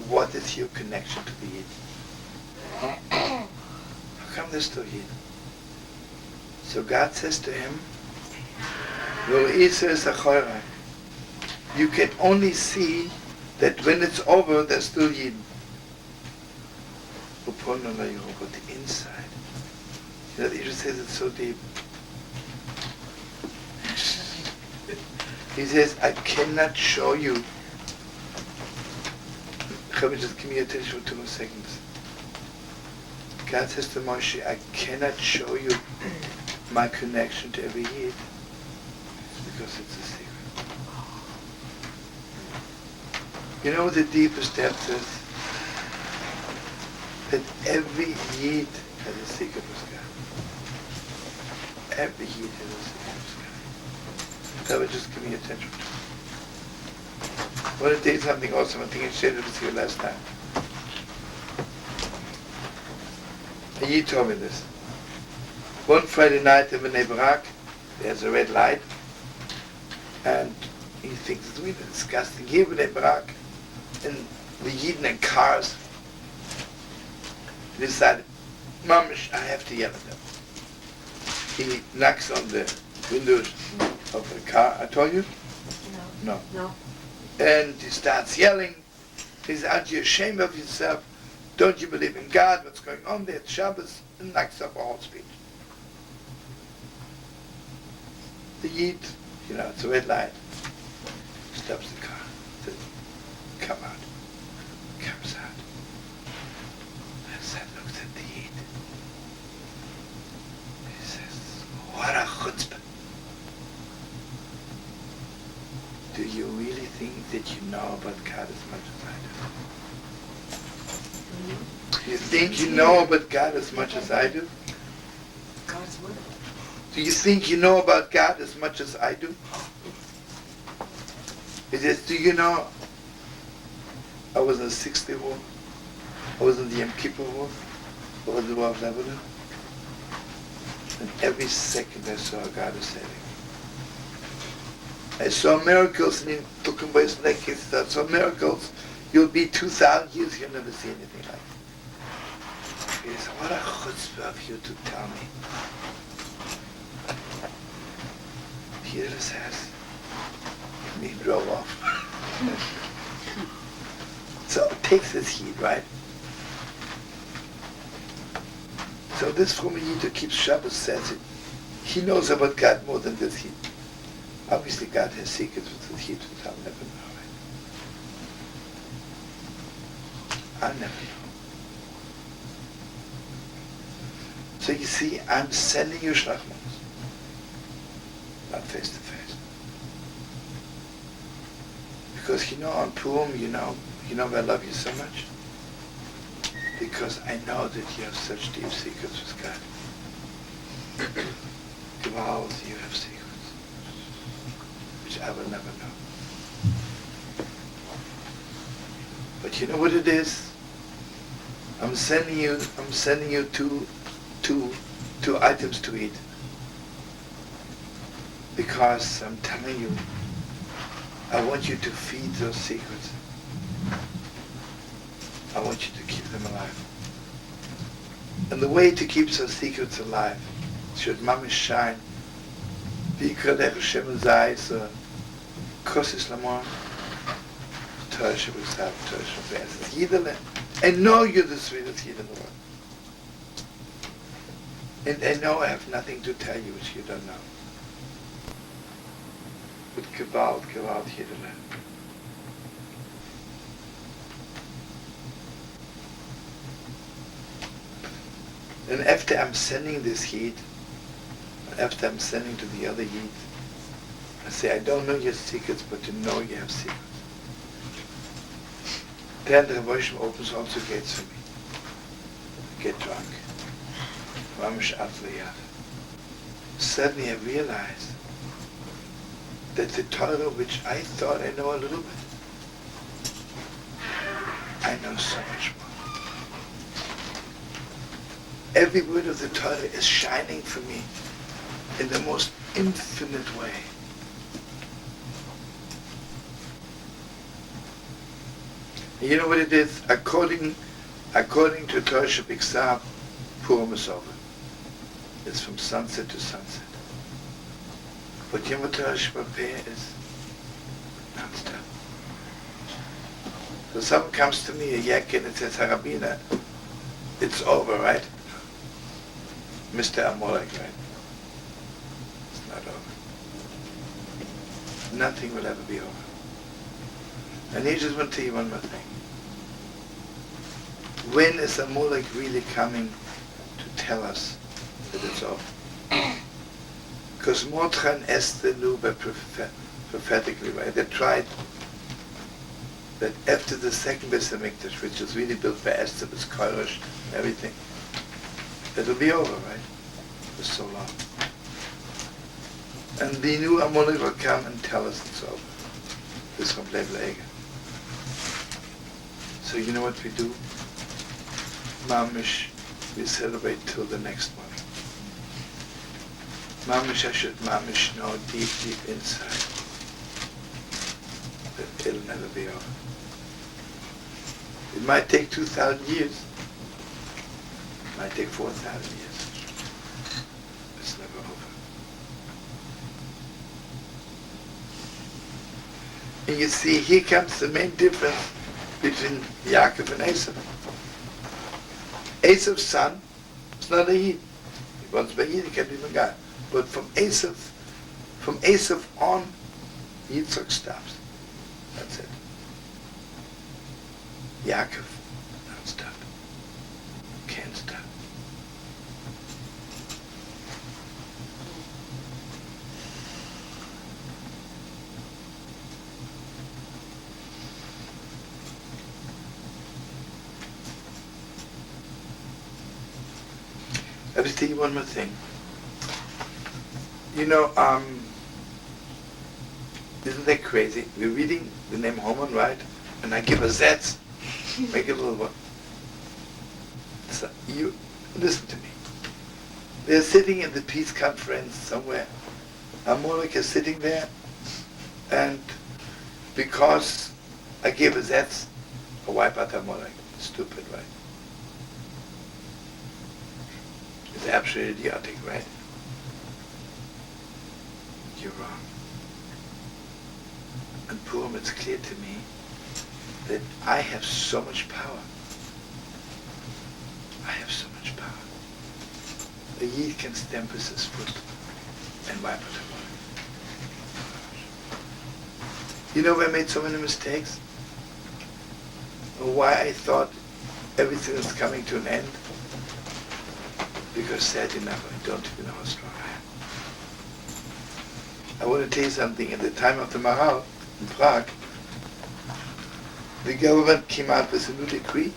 what is your connection to the Yid? How come there's still Yid? So God says to him, you can only see that when it's over, there's still Yid. But the inside, you know, he just says it's so deep. He says, I cannot show you. Chavit, just give me attention for 2 more seconds. God says to Moshe, I cannot show you my connection to every Yid because it's a secret. You know what the deepest depth is? That every Yid has a secret with God. Every Yid has a secret with God. That would just give me attention. I want to tell you something awesome. I think I shared it with you last time. A Yid told me this. One Friday night in Bnei Brak, there's a red light, and he thinks it's really disgusting. Here in Bnei Brak, and the Yid in cars, he decided, Mamish, I have to yell at them. He knocks on the windows of the car. I told you? No. No. And he starts yelling. He says, aren't you ashamed of yourself? Don't you believe in God? What's going on there? It's Shabbos. And knocks up a whole speech. The Yid, you know, it's a red light. Stops the car. Says, come out. Comes out. And then looks at the Yid. He says, what a chutzpah. Do you really think that you know about God as much as I do? You think you know about God as much as I do? God's word. Do you think you know about God as much as I do? He says, do you know, I was in the 60th war, I was in the Yom Kippur war, I was in the war of Lebanon, and every second I saw God is saving. I saw miracles, and he took him by his neck. He said, I saw miracles. You'll be 2,000 years, you'll never see anything like it. He said, what a chutzpah of you to tell me. Here it says, and he drove off. So it takes this heat, right? So this from Yid who keeps Shabbos says it. He knows about God more than this heat. Obviously God has secrets with this heat which I'll never know, right? I'll never know. So you see, I'm sending you shlachmos, not face to face. Because on Purim, you know I love you so much? Because I know that you have such deep secrets with God. Gewalt, you have secrets, which I will never know. But you know what it is? I'm sending you two items to eat. Because I'm telling you, I want you to feed those secrets. I want you to keep them alive. And the way to keep those secrets alive should mamish shine. V'yikralech Hashem zayis kosis lamor Torah sheb'sav Torah sheb'sav. I know you're the sweetest Yid in the world. And I know I have nothing to tell you which you don't know. But gewalt Yidele. And after I'm sending this heat, after I'm sending to the other heat, I say, I don't know your secrets, but you know you have secrets. Then the Rebbe opens also gates for me. I get drunk. Suddenly I realized that the Torah which I thought I know a little bit, I know so much more. Every word of the Torah is shining for me in the most infinite way. And you know what it is? According to Torah Sheb'Iksav, Purim is over. It's from sunset to sunset. But Yom Torah Sheb'Peh is non-stop. So someone comes to me, a yak, and it says, Harabina, it's over, right? Mr. Amorek, right? It's not over. Nothing will ever be over. And he just want to tell you one more thing. When is Amorek really coming to tell us that it's over? Because Mordechai and Esther knew prophetically, right? They tried that after the second Beis HaMikdash, which was really built by Esther, with Koresh and everything, it'll be over, right? For so long. And they knew Amalek will come and tell us it's over. This from Leibler. So you know what we do? Mamish, we celebrate till the next morning. Mamish, I should mamish know deep inside that it'll never be over. It might take 2,000 years. It might take 4,000 years. It's never over. And you see, here comes the main difference between Yaakov and Esav. Esav's son is not a Yid. He wants to be a Yid, he can't be a guy. But from Esav on, Yitzchak stops. That's it. Yaakov, don't stop. Can't stop. Let me tell you one more thing. You know, isn't that crazy? We're reading the name Haman, right? And I give a Zetz, make it a little one. So you, listen to me. They're sitting in the peace conference somewhere. Amalek is sitting there, and because I gave a Zetz, I wipe out Amalek. Stupid, right? It's absolutely idiotic, right? You're wrong. And Purim, it's clear to me that I have so much power. I have so much power. A Yid can stamp with his foot and wipe it away. You know where I made so many mistakes? Or why I thought everything is coming to an end? Because sad enough, I don't even know how strong I am. I want to tell you something. At the time of the Maharal in Prague, the government came out with a new decree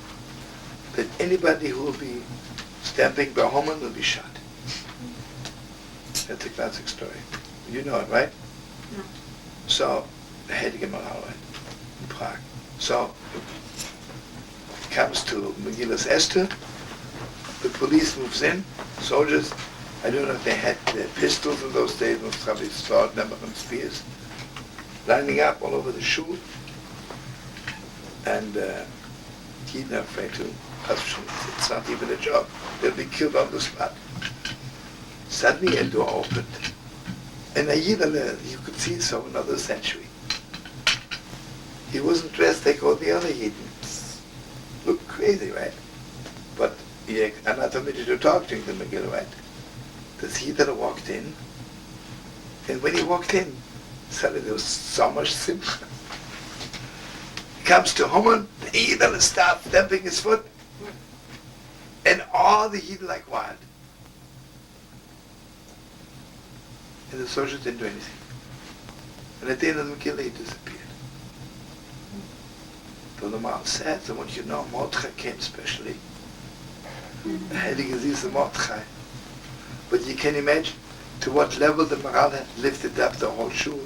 that anybody who will be stamping by Homan will be shot. That's a classic story. You know it, right? No. So, the Heilige Maharal, right? In Prague. So, it comes to Megillas Esther, the police moves in, soldiers, I don't know if they had their pistols in those days, most probably sword, number and spears, lining up all over the shul, and he's not afraid to, it's not even a job, they'll be killed on the spot. Suddenly a door opened, and a Yid, you could see it's from another century. He wasn't dressed like all the other Yidden. Looked crazy, right? But I'm not permitted to talk to him, the Megillah, right? This Yidden walked in, and when he walked in, suddenly there was so much simcha. He comes to Haman, the Yidden starts stamping his foot, and all the Yidden like wild. And the soldiers didn't do anything. And at the end of the Megillah, he disappeared. So the Maharal said, I want you to know, Mordechai came specially. The Heilige Zis of Mordechai. But you can imagine to what level the Maharal had lifted up the whole shul,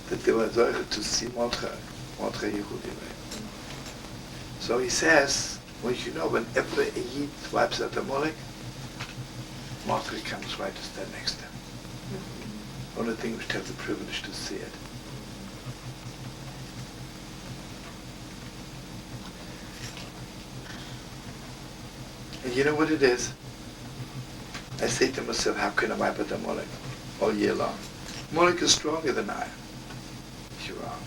that they were able to see Mordechai Yehudi. Right? So he says, well, you know, whenever a Yid wipes out the Molech, Mordechai comes right to stand next to him. Only thing we should have the privilege to see it. And you know what it is? I say to myself, how can I wipe out the Molech all year long? Molech is stronger than I am. You're wrong.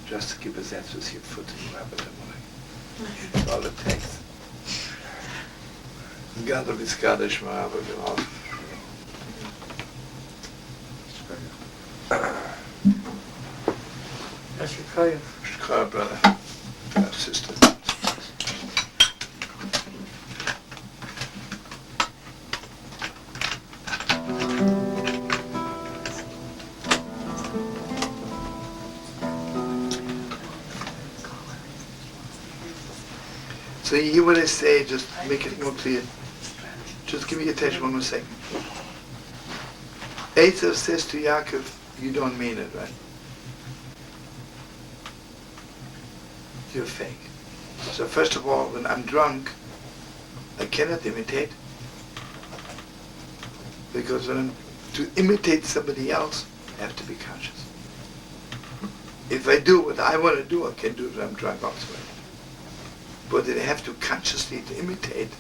Just to keep his hands with your foot and wipe out the Molech. That's all it takes. God will be Skadish Ma'ava G'Lov. Shkaya, brother. Sister. So you hear what I say, just make it more clear. Just give me attention 1 more second. Esav says to Yaakov, you don't mean it, right? You're fake. So first of all, when I'm drunk, I cannot imitate. Because to imitate somebody else, I have to be conscious. If I do what I want to do, I can do it when I'm drunk also. But if I have to consciously to imitate,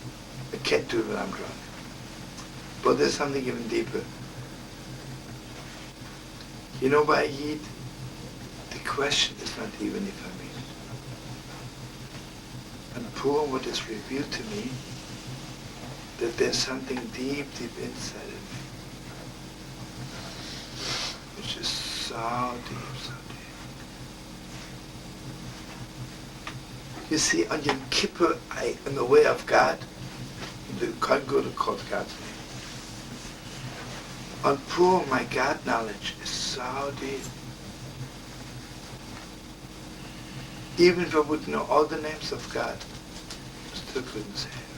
I can't do it when I'm drunk. But there's something even deeper. You know, by Yid, the question is not even if I mean it. And poor what is revealed to me, that there's something deep, deep inside of me, which is so deep, so deep. You see, on Yom Kippur, I am aware of God. You can't go to call God's name. On Purim, my God knowledge is so deep. Even if I would know all the names of God, I still couldn't say it.